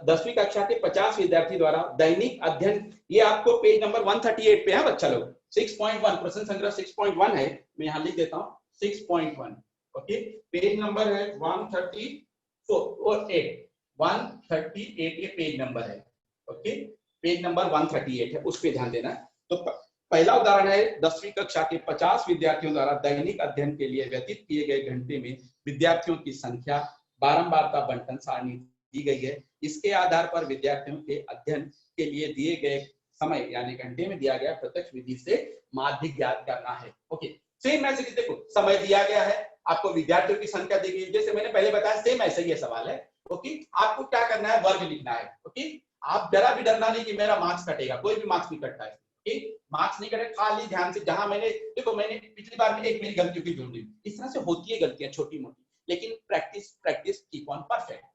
10वीं कक्षा के 50 विद्यार्थी द्वारा दैनिक अध्ययन, ये आपको पेज नंबर 138 पे है बच्चा लोग। 6.1 प्रश्न संग्रह 6.1 है, मैं यहाँ लिख देता हूँ 6.1। ओके, पेज नंबर है 138 ये पेज नंबर है। ओके, पेज नंबर 138 है, उस पर ध्यान देना। तो पहला उदाहरण है, 10वीं कक्षा के 50 विद्यार्थियों द्वारा दैनिक अध्ययन के लिए व्यतीत किए गए घंटे में विद्यार्थियों की संख्या, बारंबारता बंटन सारणी दी गई है। इसके आधार पर विद्यार्थियों के अध्ययन के लिए दिए गए समय यानी घंटे में दिया गया प्रत्यक्ष विधि से माध्य ज्ञात करना है। ओके, सेम ऐसे देखो, समय दिया गया है, आपको विद्यार्थियों की संख्या दी गई, जैसे मैंने पहले बताया सेम ऐसे ही सवाल है। ओके, आपको क्या करना है, वर्ग लिखना है। ओके, आप जरा भी डरना नहीं कि मेरा मार्क्स कटेगा, कोई भी मार्क्स नहीं कटता है। मार्क्स नहीं करे, खाली ध्यान से, जहां मैंने देखो, मैंने पिछली बार में एक मेरी गलतियों की जोड़ दी, इस तरह से होती है गलतियां छोटी मोटी, लेकिन practice practice keep on perfect.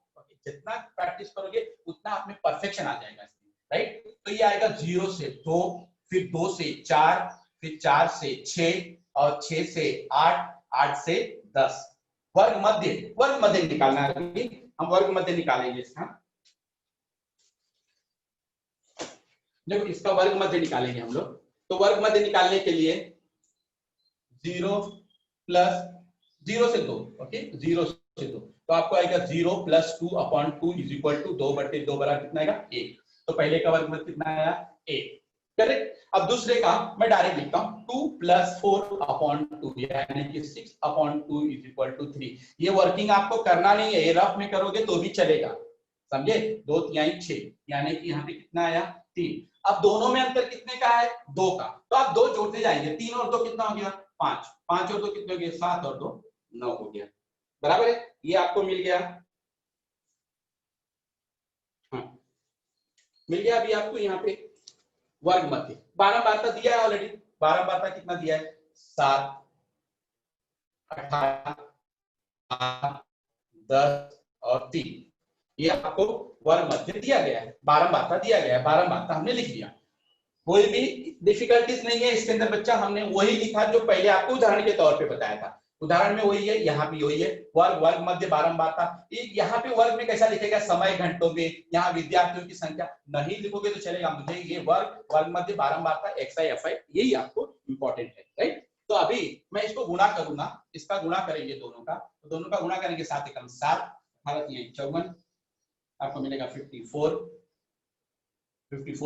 जितना प्रैक्टिस करोगे उतना आप में परफेक्शन आ जाएगा, राइट? तो ये आएगा 0 से 2, फिर 2 से 4, फिर 4 से 6 और 6 से 8, 8 से 10। वर्ग मध्य निकालना है, हम वर्ग मध्य निकालेंगे इसका। देखो इसका वर्ग मध्य निकालेंगे हम लोग, तो वर्ग मध्य निकालने के लिए 0 प्लस 0 से 2, ओके, 0 से 2, तो आपको आएगा 0 प्लस 2/2 इज इक्वल टू 2/2 बराबर कितना आएगा 1। तो पहले का वर्ग मध्य कितना आया 1, करेक्ट। अब दूसरे का मैं डायरेक्ट लिखता हूं 2 प्लस 4/2 यानी कि 6/2 इज इक्वल टू 3। ये वर्किंग आपको करना नहीं है, ये रफ में करोगे तो भी चलेगा, समझे? 2 3 6 यानी कि यहाँ पे कितना आया 3। अब दोनों में अंतर कितने का है 2 का, तो आप 2 जोड़ते जाएंगे, 3 और 2 कितना हो गया 5, 5 और 2 कितने हो गए 7 और 2 9 हो गया, बराबर है। ये आपको मिल गया, हाँ मिल गया। अभी आपको यहाँ पे वर्ग मध्य बारंबारता दिया है ऑलरेडी, बारंबारता कितना दिया है 7, 18, 10 और 3, ये आपको वर्ग मध्य दिया गया है, बारंबारता दिया गया है, बारंबारता हमने लिख दिया। कोई भी डिफिकल्टीज नहीं है इसके अंदर बच्चा, हमने वही लिखा जो पहले आपको उदाहरण के तौर पे बताया था। उदाहरण में वही है, यहाँ भी वही है, वर्ग मध्य बारंबारता। यहाँ पे वर्ग में कैसा लिखेगा समय घंटों में, यहाँ विद्यार्थियों की संख्या नहीं लिखोगे तो चलेगा, मुझे ये वर्ग मध्य बारंबारता XI यही आपको इंपॉर्टेंट है, राइट? तो अभी मैं इसको गुणा करूंगा, इसका गुणा करेंगे दोनों का, तो दोनों का गुणा करेंगे 7 एकम 7, 54, आपको मिलेगा 54,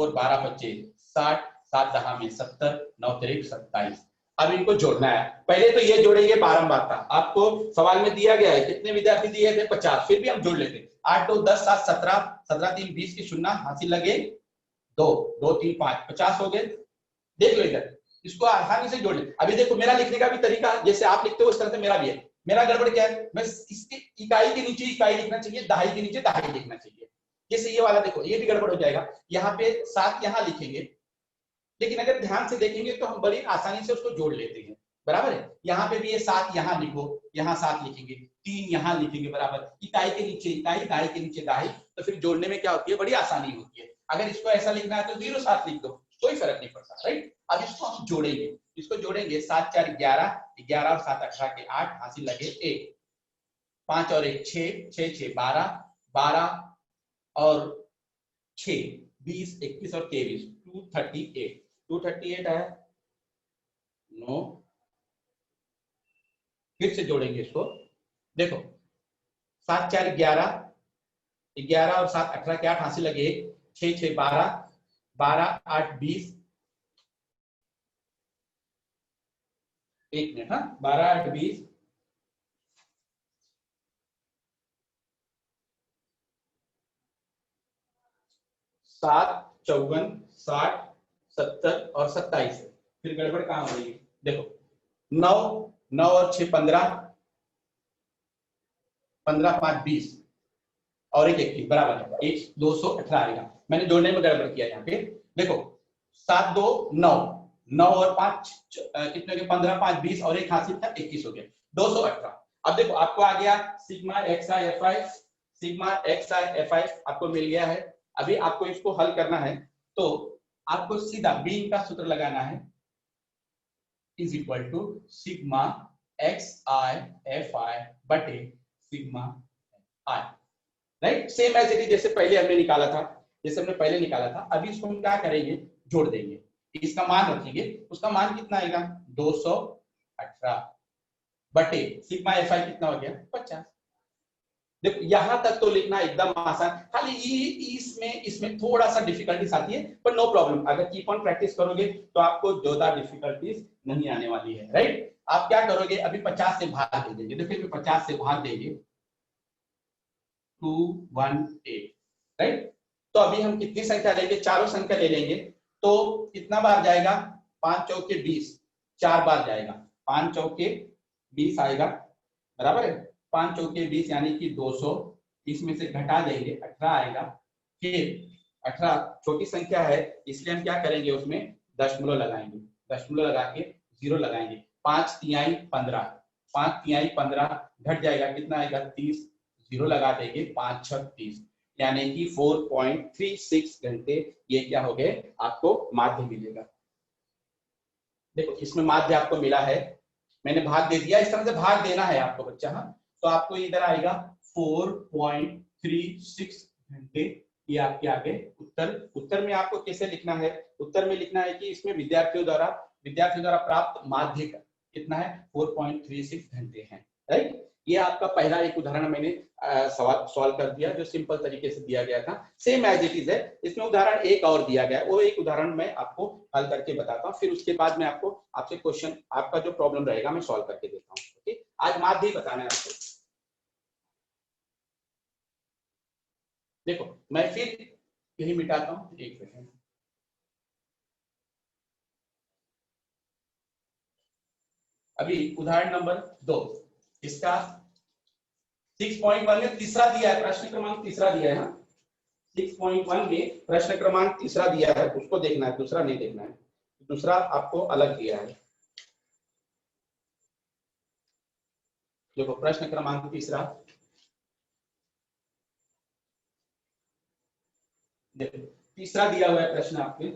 12 25 60, 7 दहा में 70, 9 तिरिक 27। अब इनको जोड़ना है, पहले तो ये जोड़ेंगे बारंबारता, आपको सवाल में दिया गया है कितने विद्यार्थी दिए थे 50, फिर भी हम जोड़ लेते 8 2 10 7 17, 17 3 20 की शून्य हासिल लगे 2 2 3 5 50 हो गए। देख लो इधर, इसको आसानी से जोड़ ले। अभी देखो मेरा लिखने का भी तरीका जैसे आप लिखते हो उस तरह से मेरा भी है। मेरा गड़बड़ क्या है, मैं इसके इकाई के नीचे इकाई लिखना चाहिए, दहाई के नीचे दहाई लिखना चाहिए, जैसे ये वाला देखो ये भी गड़बड़ हो जाएगा, यहाँ पे 7 यहाँ लिखेंगे, लेकिन अगर ध्यान से देखेंगे तो हम बड़ी आसानी से उसको जोड़ लेते हैं। बराबर है। यहाँ पे भी ये 7 यहाँ लिखो, यहाँ 7 लिखेंगे, 3 यहाँ लिखेंगे, बराबर। इकाई के नीचे इकाई, दाई के नीचे दाई, तो फिर जोड़ने में क्या होती है, बड़ी आसानी होती है। अगर इसको ऐसा लिखना है तो 0 7 लिख दो, कोई फर्क नहीं पड़ता, राइट। अब इसको हम जोड़ेंगे, इसको जोड़ेंगे, 7 4 11, 11 और 7 18 के 8, हासिल लगे 1, 5 और 1 6, 6 6 12, 12 और 6 20, 21 और 23, 238, 238 आया। नो, फिर से जोड़ेंगे इसको, देखो 7 4 11, 11 और 7 18 के 8, हासिल लगे 1, 6 6 12, 12 8 20, 1 मिनट, हाँ, 12 8 20, 7 54 60 70 और 27, फिर गड़बड़ कहां हो रही है, देखो 9 9 और 6 15, 15 5 20 और 1 21, बराबर है 218 आएगा। मैंने जोड़ने में गड़बड़ किया यहाँ पे, देखो 7 2 9, 9 और 5 कितने के 15 5 20 और 1 हासिल था 21 हो गया, 218। अब देखो आपको आ गया sigma X I F I, sigma X I F आई आपको मिल गया है। अभी आपको इसको हल करना है, तो आपको सीधा बीम का सूत्र लगाना है, is equal to sigma X I F I बटे sigma I, right. Same as it is जैसे पहले हमने निकाला था, अभी इसको हम क्या करेंगे, जोड़ देंगे, इसका मान रखेंगे, उसका मान कितना आएगा 218 बटे सिग्मा एफ आई कितना हो गया 50। देखो यहां तक तो लिखना एकदम आसान, खाली इसमें थोड़ा सा डिफिकल्टीज आती है, पर नो प्रॉब्लम, अगर कीप ऑन प्रैक्टिस करोगे तो आपको ज्यादा डिफिकल्टीज नहीं आने वाली है, राइट। आप क्या करोगे, अभी 50 से भाग दे देंगे, देखिए 50 से भाग देंगे 218, राइट। तो अभी हम कितनी संख्या लेंगे, चारों संख्या ले लेंगे, तो कितना बार जाएगा, 5 चौके 20, 4 बार जाएगा, 5 चौके 20 आएगा, बराबर है, 5 चौके 20 यानी कि 200, इसमें से घटा देंगे 18 आएगा, फिर 18 छोटी संख्या है इसलिए हम क्या करेंगे, उसमें दशमलव लगाएंगे, दशमलव लगा के 0 लगाएंगे, 5 तिहाई 15, 5 तिहाई 15 घट जाएगा, कितना आएगा 30, 0 लगा देंगे, 5 6 30, यानी कि 4.36 घंटे ये क्या हो गए, आपको माध्य मिलेगा। देखो इसमें माध्य आपको मिला है, मैंने भाग दे दिया, इस तरह से भाग देना है आपको बच्चा, हाँ। तो आपको इधर आएगा 4.36 घंटे, ये आपके आगे उत्तर। उत्तर में आपको कैसे लिखना है, उत्तर में लिखना है कि इसमें विद्यार्थियों द्वारा प्राप्त माध्य कितना है, 4.36 घंटे हैं, राइट। ये आपका पहला एक उदाहरण मैंने सवाल सॉल्व कर दिया, जो सिंपल तरीके से दिया गया था, सेम एज इट इज है। इसमें उदाहरण एक और दिया गया है, वो एक उदाहरण मैं आपको हल करके बताता हूँ, फिर उसके बाद मैं आपको आपसे क्वेश्चन, आपका जो प्रॉब्लम रहेगा मैं सॉल्व करके देता हूँ, ओके। आज माध्य ही बताना है आपको। देखो मैं फिर यही मिटाता हूँ, एक सेकंड। अभी उदाहरण नंबर 2, इसका 6.1 में तीसरा दिया है, प्रश्न क्रमांक तीसरा दिया है, 6.1 में प्रश्न क्रमांक तीसरा दिया है, उसको देखना है, दूसरा नहीं देखना है, दूसरा आपको अलग दिया है। देखो प्रश्न क्रमांक तीसरा, देखो तीसरा दिया हुआ है प्रश्न आपके,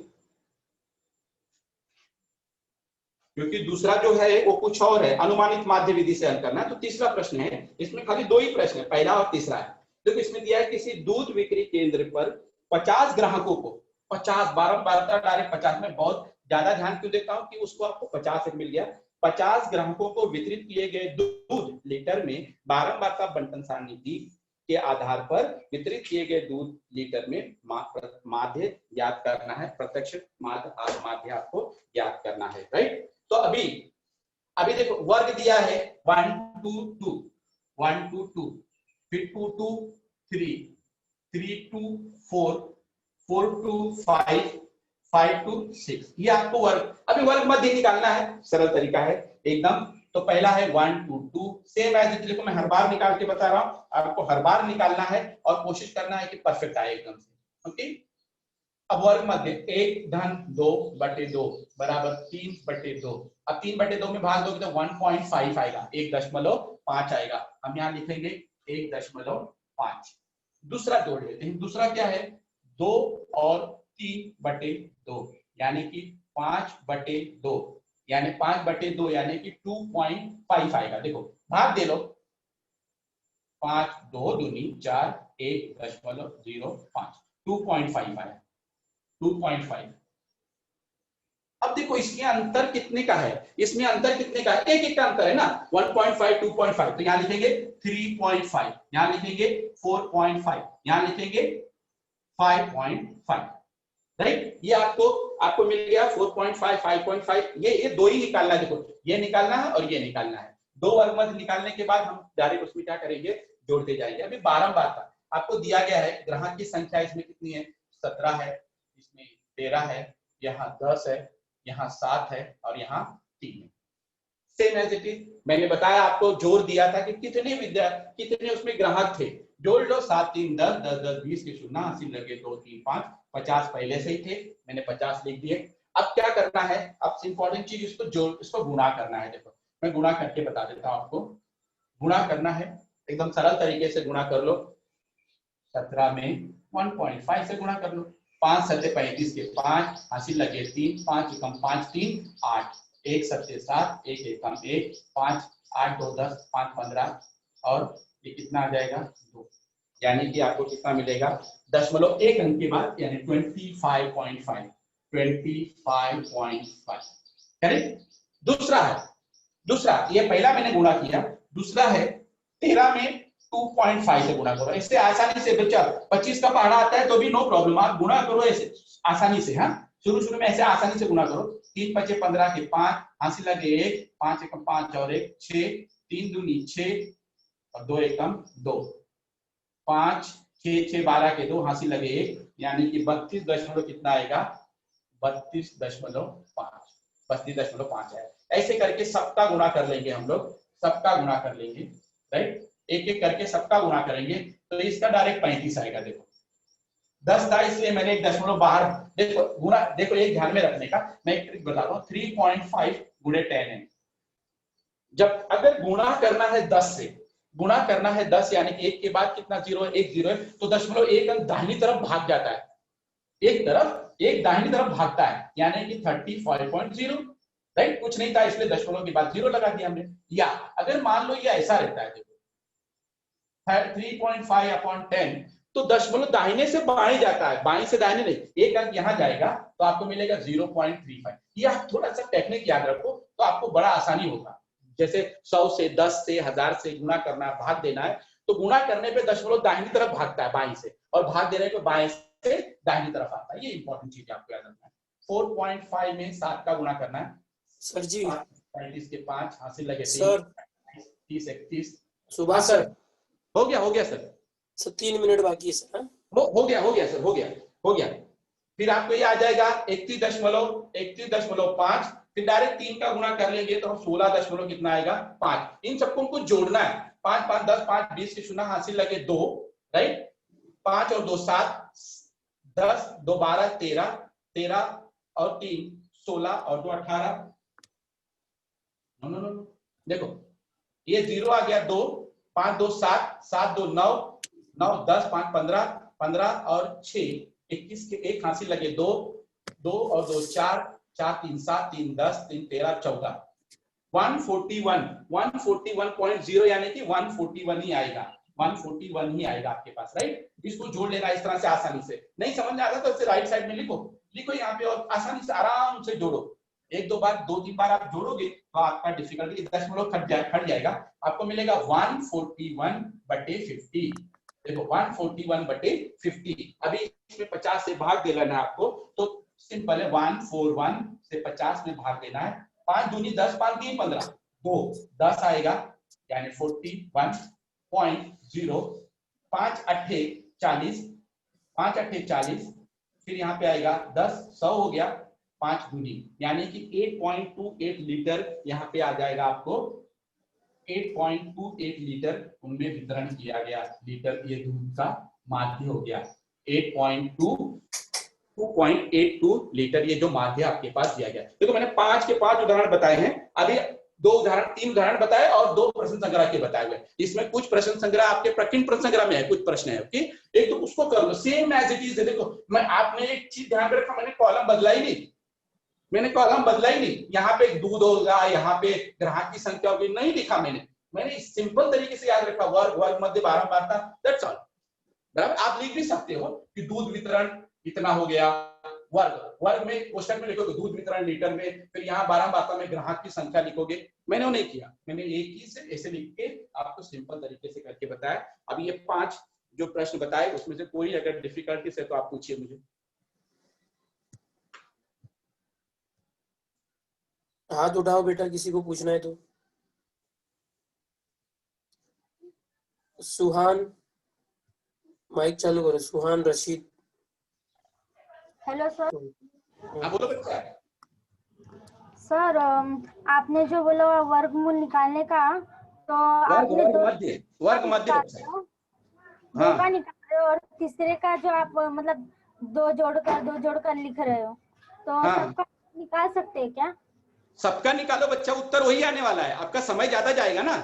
क्योंकि दूसरा जो है वो कुछ और है, अनुमानित माध्य विधि से हल करना है, तो तीसरा प्रश्न है, इसमें खाली 2 ही प्रश्न है, पहला और तीसरा है। देखो इसमें दिया है किसी दूध बिक्री केंद्र पर 50 ग्राहकों को, 50 बारंबार डायरेक्ट 50 में बहुत ज्यादा ध्यान क्यों देता हूं कि उसको आपको 50 मिल गया, 50 ग्राहकों को वितरित किए गए दूध लीटर में बारंबार बंटन सारणी के आधार पर वितरित किए गए दूध लीटर में माध्य ज्ञात करना है, प्रत्यक्ष माध्य आपको ज्ञात करना है, राइट। तो अभी देखो वर्ग दिया है 1 2 2, 1 2 2, फिर 2 2 3, 3 2 4, 4 2 5, 5 2 6, ये आपको वर्ग, अभी वर्ग मध्य निकालना है, सरल तरीका है एकदम। तो पहला है 1 2 2, सेम एज इट, देखो मैं हर बार निकाल के बता रहा हूं, आपको हर बार निकालना है और कोशिश करना है कि परफेक्ट आए एकदम से, ओके। अब वर्ग मध्य 1/2 बराबर 3/2। अब 3/2 में भाग दोगे तो 1.5 आएगा, 1.5 आएगा। हम यहाँ लिखेंगे 1.5। दूसरा जोड़ लेते हैं। दूसरा क्या है, 2 और 3/2 यानी कि 5/2, यानी 5/2 यानी कि 2.5 आएगा। देखो भाग दे लो, 5 2 दूनी 4, 1.05, 2.5 आया, 2.5। अब देखो इसमें अंतर कितने का है, इसमें अंतर कितने का है, एक एक का अंतर है ना, 1.5 2.5। तो यहाँ लिखेंगे 3.5, यहाँ लिखेंगे 4.5, यहाँ लिखेंगे 5.5, राइट। ये आपको मिल गया 4.5 5.5। ये दो ही निकालना है। देखो ये निकालना है और ये निकालना है। दो वर्गमूल निकालने के बाद हम डायरेक्ट उसमें क्या करेंगे, जोड़ते जाएंगे। अभी बारंबार था, आपको दिया गया है ग्राहक की संख्या इसमें कितनी है, 17 है, इसमें 13 है, यहाँ 10 है, यहाँ 7 है और यहाँ 3 है। सेम एज इट इज मैंने बताया आपको, जोड़ दिया था कि कितने उसमें ग्राहक थे। जोड़ लो, 7 3 10 10 10 20 के शून्य, 80 लगे 2 3 5, 50 पहले से ही थे, मैंने 50 लिख दिए। अब क्या करना है, अब इंपॉर्टेंट चीज इसको गुणा करना है। देखो मैं गुणा करके बता देता हूं आपको। गुणा करना है, एकदम सरल तरीके से गुणा कर लो। 17 में 1.5 से गुणा कर लो। 5 7 35 के 5, हासिल लगे 3, 5 एकम 5 3 8, 1 7 7, 1 एकम 1 5, 8 2 10, 5 15 और ये कितना आ जाएगा 2, यानी कि आपको कितना मिलेगा 0.1 अंक के बाद, यानी 25.5, 25.5। करेक्ट। दूसरा ये पहला मैंने गुणा किया, दूसरा है 13 में 2.5 से गुणा करो। इससे आसानी से बच्चा 25 का पहाड़ा आता है तो भी नो प्रॉब्लम, आप गुणा करो ऐसे आसानी से। हाँ शुरू में ऐसे आसानी से गुणा करो। 3 5 15 के 5, हासिल लगे 1, 5 एकम 5 और 1 6, 3 दूनी 6 और 2 एकम 2, 5 6 6 12 के 2, हासिल लगे 1, यानी कि 32 दशमलव कितना आएगा, 32.5, 32.5 है। ऐसे करके सबका गुणा कर लेंगे हम लोग, सबका गुणा कर लेंगे, राइट। एक एक करके सबका गुणा करेंगे तो इसका डायरेक्ट 35 आएगा। देखो 10 था इसलिए मैंने एक दशमलव बाहर, देखो गुणा, देखो एक ध्यान में रखने का, मैं एक ट्रिक बता रहा हूं। 3.5 गुणे 10 है। जब अगर गुणा करना है 10 से, गुणा करना है 10 यानी कि एक के बाद कितना जीरो है, एक जीरो है, तो 0.1 अंक दाहिनी तरफ भाग जाता है, एक दाहिनी तरफ भागता है, यानी कि 35.0, राइट। कुछ नहीं था इसलिए दशमलव के बाद जीरो लगा दिया हमने। या अगर मान लो ये ऐसा रहता है, देखो 3.5/10, तो दशमलव दाहिने से बाएं जाता है, बाएं से दाहिने नहीं, एक अंक यहां जाएगा तो आपको मिलेगा 0.35। ये आप थोड़ा सा टेक्निक याद रखो तो आपको बड़ा आसानी होगा। जैसे 100 से 10 से 1000 से गुणा करना है, भाग देना है, तो गुणा करने पे दशमलव दाहिनी तरफ भागता है बाएं से, और भाग देने पे बाएं से दाहिनी तरफ आता है। ये इंपॉर्टेंट चीज आपको याद रखना है। 4.5 में 7 का गुणा करना है सर जी। 35 के 5, हासिल लगे 3 सर 30 31। सुभाष सर, हो गया सर 3 मिनट बाकी है सर। हो गया सर, हो गया। फिर आपको ये आ जाएगा 31.5, फिर डायरेक्ट 3 का गुणा कर लेंगे तो 16 कितना आएगा 5। इन सबको हमको जोड़ना है, 5 5 10 5 20 के शून्य, हासिल लगे 2, राइट। 5 और 2 7, 10 2 12 13, 13 और 3 16 और 2 18। नो, देखो ये 0 आ गया, 2 5 2 7 7 2 9 9 10 5 15 15 और 6 21 के 1, हासिल लगे 2 2 और 2 4 4 3 7 3 10 3 13 14, 141.0 यानी कि 141 ही आएगा, 141 ही आएगा आपके पास, राइट। इसको जोड़ लेना इस तरह से आसानी से। नहीं समझ में आता तो इसे राइट साइड में लिखो यहाँ पे और आसानी से आराम से जोड़ो। एक दो बार 2 3 बार आप जोड़ोगे तो आपका डिफिकल्टी दशमलव खट जाएगा। आपको मिलेगा 141/50। देखो 141/50। अभी इसमें 50 से भाग देना है आपको, तो सिंपल है, 141 से 50 में भाग देना है। 5 दूनी 10, 5 3 15, 2 10 आएगा, यानी 41.0। 5 8 40, 5 8 40, फिर यहाँ पे आएगा 10 100 हो गया, 5 दूनी यानी कि 8.28 लीटर यहाँ पे आ जाएगा आपको। 8.28 लीटर उनमें वितरण किया गया लीटर, ये दूध का माध्य हो गया 8.2 2.82 लीटर, ये जो माध्य आपके पास दिया गया। देखो मैंने 5 के 5 उदाहरण बताए हैं, अभी 3 उदाहरण बताए और 2 प्रश्न संग्रह के बताए हुए। इसमें कुछ प्रश्न संग्रह आपके प्रकीर्ण प्रश्न संग्रह में है, कुछ प्रश्न है ओके, एक तो उसको कर लो सेम एज इट इज। देखो मैं आपने एक चीज ध्यान रखा, मैंने कॉलम बदला ही नहीं, यहाँ पे दूध होगा, यहाँ पे ग्राहक की संख्या होगी, नहीं लिखा मैंने सिंपल तरीके से याद रखा, वर्ग मध्य बारंबारता, दैट्स ऑल। बराबर आप लिख भी सकते हो कि दूध वितरण इतना हो गया, वर्ग में क्वेश्चन में लिखोगे दूध वितरण लीटर में, फिर यहाँ बारंबारता में ग्राहक की संख्या लिखोगे। मैंने वो नहीं किया, मैंने एक ही से ऐसे लिख के आपको सिंपल तरीके से करके बताया। अब ये 5 जो प्रश्न बताए उसमें से कोई अगर डिफिकल्टीज है तो आप पूछिए मुझे। हाथ उठाओ बेटा, किसी को पूछना है तो। सुहान, माइक चालू करो। सुहान रशीद। Hello sir. हाँ बोलो बच्चा। सर आपने जो बोला वर्गमूल निकालने का, तो आपने वर्ग मध्य दो का निकाल रहे हो और तीसरे का जो आप मतलब दो जोड़कर लिख रहे हो, तो सबका निकाल सकते हैं क्या? सबका निकालो बच्चा, उत्तर वही आने वाला है, आपका समय ज्यादा जाएगा ना।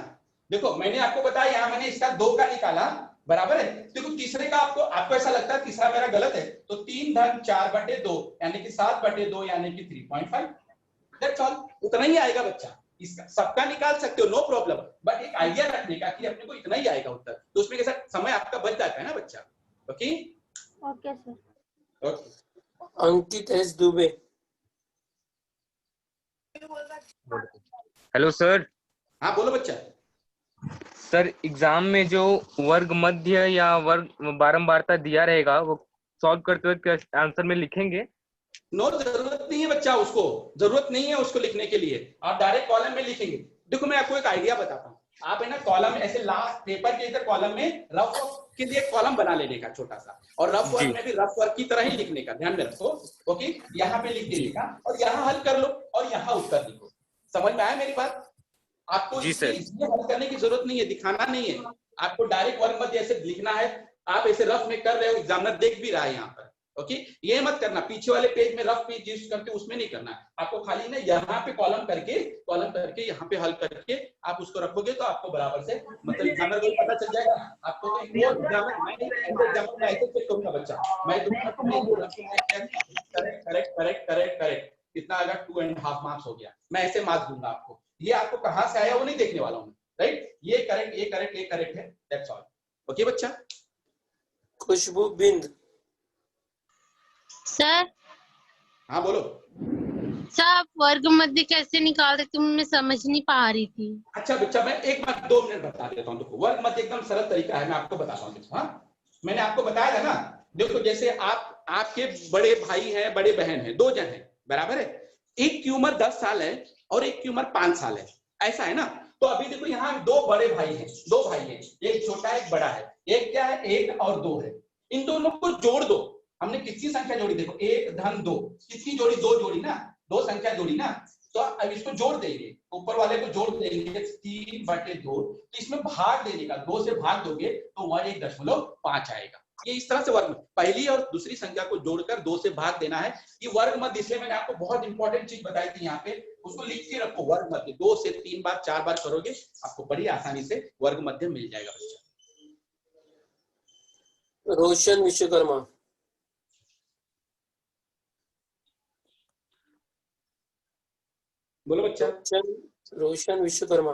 देखो मैंने आपको बताया, यहाँ मैंने इसका 2 का निकाला, बराबर है। देखो तीसरे का आपको ऐसा लगता है तीसरा मेरा गलत है, तो 3 धन 4/2 यानी कि 7/2 यानी कि 3.5, दैट्स ऑल। उतना ही आएगा बच्चा, इसका सबका निकाल सकते हो, नो प्रॉब्लम, बट एक आइडिया रखने का कि अपने को इतना ही आएगा उत्तर, तो उसमें कैसा समय आपका बच जाता है ना बच्चा। Okay okay sir. Okay. Ankit S Dubey. Hello sir. हाँ बोलो बच्चा। सर एग्जाम में जो वर्ग मध्य या वर्ग बारंबारता दिया रहेगा वो सॉल्व करते वक्त आंसर में लिखेंगे? नो, जरूरत नहीं है बच्चा, उसको जरूरत नहीं है उसको लिखने के लिए, आप डायरेक्ट कॉलम में लिखेंगे। देखो मैं आपको एक आइडिया बताता हूँ, आप है ना कॉलम ऐसे लास्ट पेपर के इधर कॉलम में रफ वर्क के लिए कॉलम बना लेने का छोटा सा, और रफ वर्क में भी रफ वर्क की तरह ही लिखने का, ध्यान में रखो। ओके, यहाँ पे लिख देने का और यहाँ हल कर लो और यहाँ उत्तर लिखो। समझ में आया मेरी बात? आपको इसलिए हल करने की जरूरत नहीं है, दिखाना नहीं है आपको, डायरेक्ट वर्ग मध्य ऐसे लिखना है। आप ऐसे रफ में कर रहे हो, एग्जामिनर देख भी रहा है यहाँ पर। ओके, ये मत करना, पीछे वाले पेज में रफ पेज यूज करते उसमें नहीं करना, आपको खाली ना यहाँ पे कॉलम करके यहाँ पे हल करके आप उसको रखोगे तो आपको बराबर से मतलब एग्जामिनर को पता चल जाएगा आपको। तो वो एग्जामिनर मैं ऐसे चेक करूंगा बच्चा, मैं करेक्ट कितना आएगा, 2.5 मार्क्स हो गया, मैं ऐसे मार्क्स दूंगा आपको। ये आपको कहां से आया वो नहीं देखने वाला हूं, राइट? ये करेक्ट है, दैट्स ऑल। ओके बच्चा। खुशबू बिंद। सर। हाँ बोलो। सर आप वर्ग मध्य कैसे निकाल रहे थे, मैं समझ नहीं पा रही थी। अच्छा बच्चा, मैं 2 मिनट बता देता हूँ। देखो वर्ग मध्य एकदम सरल तरीका है, मैं आपको बताता हूँ। हाँ मैंने आपको बताया था ना, देखो जैसे आपके बड़े भाई हैं, बड़े बहन हैं, 2 जन हैं, बराबर है। एक की उम्र 10 साल है और एक की उम्र 5 साल है, ऐसा है ना। तो अभी देखो यहाँ 2 बड़े भाई हैं, 2 भाई हैं, एक छोटा है एक बड़ा है, एक क्या है 1 और 2 है। इन दोनों को जोड़ दो। हमने किसकी संख्या जोड़ी? देखो 1 धन 2, किसकी जोड़ी? 2 जोड़ी ना, 2 संख्या जोड़ी ना। तो अब इसको जोड़ देंगे, ऊपर वाले को जोड़ देंगे 3/2, तो इसमें भाग देने का, 2 से भाग दोगे तो वह 1.5 आएगा। ये इस तरह से वर्ग, पहली और दूसरी संख्या को जोड़कर 2 से भाग देना है। ये वर्ग मध्य, इसलिए मैंने आपको बहुत इंपॉर्टेंट चीज बताई थी यहाँ पे, उसको लिख के रखो। वर्ग मध्य 2 से 3 बार 4 बार करोगे आपको बड़ी आसानी से वर्ग मध्य मिल जाएगा बच्चा। रोशन विश्वकर्मा। बोलो बच्चा। रोशन विश्वकर्मा।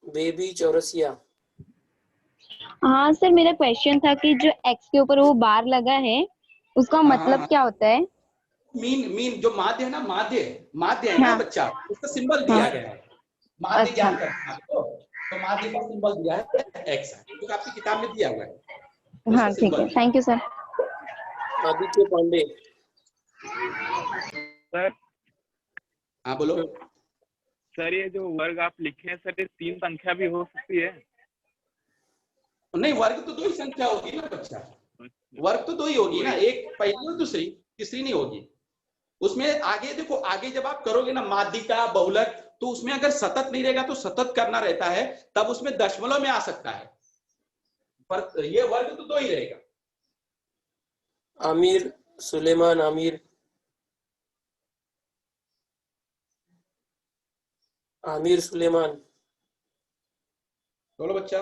बेबी चौरसिया। हाँ सर, मेरा क्वेश्चन था कि जो एक्स के ऊपर वो बार लगा है उसका मतलब क्या होता है? मीन जो माध्य है ना, माध्य है ना बच्चा, उसका सिंबल दिया गया है। माध्य ज्ञान करना है आपको, तो माध्य का सिंबल दिया है एक्स, जो आपकी किताब में दिया हुआ है। हाँ ठीक है, thank you sir. Aditya Pandey. Sir. हाँ बोलो। सर ये जो वर्ग आप लिखे हैं सर, ये 3 संख्या भी हो सकती है? नहीं, वर्ग तो 2 ही संख्या होगी ना बच्चा, वर्ग तो 2 ही होगी ना, एक पहली और दूसरी, तीसरी नहीं होगी। उसमें आगे देखो, आगे जब आप करोगे ना माध्यिका बहुलक, तो उसमें अगर सतत नहीं रहेगा तो सतत करना रहता है, तब उसमें दशमलव में आ सकता है, पर ये वर्ग तो 2 ही रहेगा। आमिर सुलेमान आमिर आमिर सुलेमान बोलो बच्चा।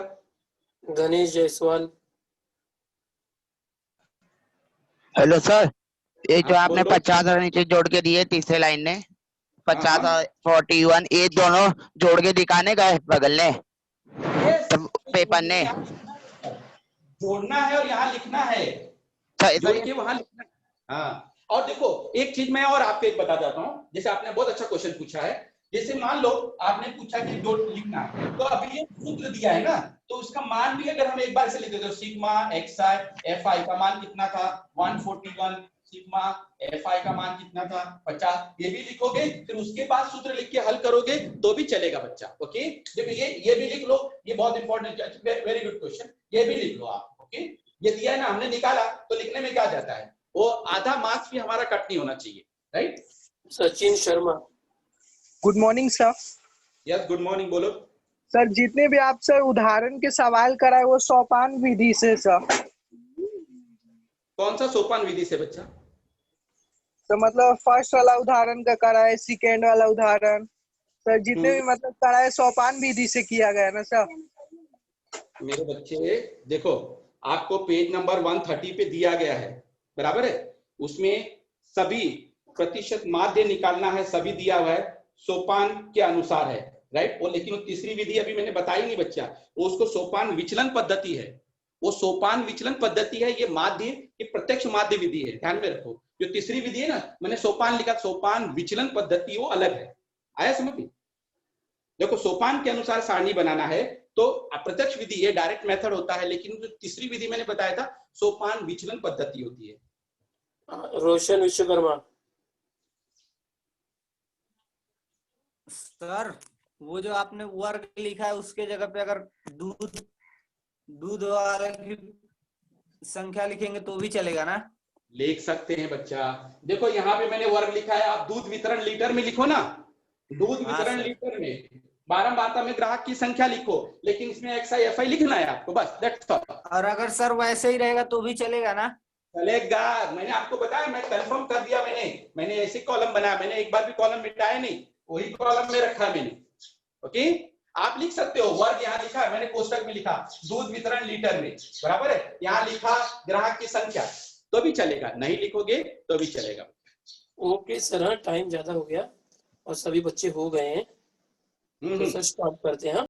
गणेश जायसवाल हेलो सर, ये जो हाँ, आपने बोलो। 50 और नीचे जोड़ के दिए तीसरे लाइन ने, 50 हाँ। और 41, ये दोनों जोड़ के दिखाने गए बगल ने यस, तब पेपर ने। जोड़ना है और यहाँ लिखना है, जोड़ के वहां लिखना है। हाँ, और देखो एक चीज मैं और आपको एक बता जाता हूँ, जैसे आपने बहुत अच्छा क्वेश्चन पूछा है। जैसे मान लो आपने पूछा कि जोड़ लिखना है, तो अभी ये सूत्र दिया है ना, तो उसका मान भी अगर हम एक बार से लिख देते, सिग्मा एक्सआई एफ आई का मान कितना था 141, सिग्मा एफ आई का मान कितना था 50, ये भी लिखोगे, फिर उसके बाद सूत्र लिख के हल करोगे तो भी चलेगा बच्चा। ओके, देखो ये भी लिख लो, ये बहुत इंपॉर्टेंट, वेरी गुड क्वेश्चन, ये भी लिख लो आप। ओके, ये दिया है ना, हमने निकाला, तो लिखने में क्या जाता है, वो आधा मार्क्स भी हमारा कट नहीं होना चाहिए, right. Sachin Sharma good morning sir. Yes, good morning, बोलो। सर जितने भी आप सर उदाहरण के सवाल कराए वो सोपान विधि से सर। कौन सा सोपान विधि से बच्चा? तो मतलब फर्स्ट वाला उदाहरण का कराए, सेकेंड वाला उदाहरण सर जितने भी मतलब कराए सोपान विधि से किया गया ना सर। मेरे बच्चे देखो, आपको पेज नंबर 130 पे दिया गया है, बराबर है, उसमें सभी प्रतिशत माध्य निकालना है, सभी दिया हुआ है, सोपान के अनुसार है, राइट। वो लेकिन वो तीसरी विधि अभी मैंने बताई नहीं बच्चा, वो उसको सोपान विचलन पद्धति है, वो सोपान विचलन पद्धति है, ये माध्य, ये प्रत्यक्ष माध्य विधि है, ध्यान में रखो। जो तीसरी विधि है ना, मैंने सोपान लिखा, सोपान विचलन पद्धति वो अलग है, आया समझ में? देखो सोपान के अनुसार सारणी बनाना है तो अप्रत्यक्ष विधि है, डायरेक्ट मेथड होता है, लेकिन जो तीसरी विधि मैंने बताया था सोपान विचलन पद्धति होती है। रोशन विश्वकर्मा सर वो जो आपने वर्ग लिखा है उसके जगह पे अगर दूध वाले की संख्या लिखेंगे तो भी चलेगा ना? लिख सकते हैं बच्चा, देखो यहाँ पे मैंने वर्ग लिखा है, आप दूध वितरण लीटर में लिखो ना, दूध वितरण लीटर में बारंबारता में ग्राहक की संख्या लिखो, लेकिन इसमें एक्सआई एफआई लिखना है आपको, बस दैट्स ऑल। और अगर सर वैसे ही रहेगा तो भी चलेगा ना? चलेगा, मैंने आपको बताया, मैं कंफर्म कर दिया, मैंने ऐसे कॉलम बनाया, मैंने एक बार भी कॉलम मिटाया नहीं, वही कॉलम में रखा मैंने। ओके, आप लिख सकते हो, वर्ग यहाँ लिखा है, मैंने कोष्टक में लिखा दूध वितरण लीटर में, बराबर है, यहाँ लिखा ग्राहक की संख्या, तो भी चलेगा, नहीं लिखोगे तो भी चलेगा। ओके सर, हाँ टाइम ज्यादा हो गया और सभी बच्चे हो गए हैं, तो सर स्टार्ट करते हैं।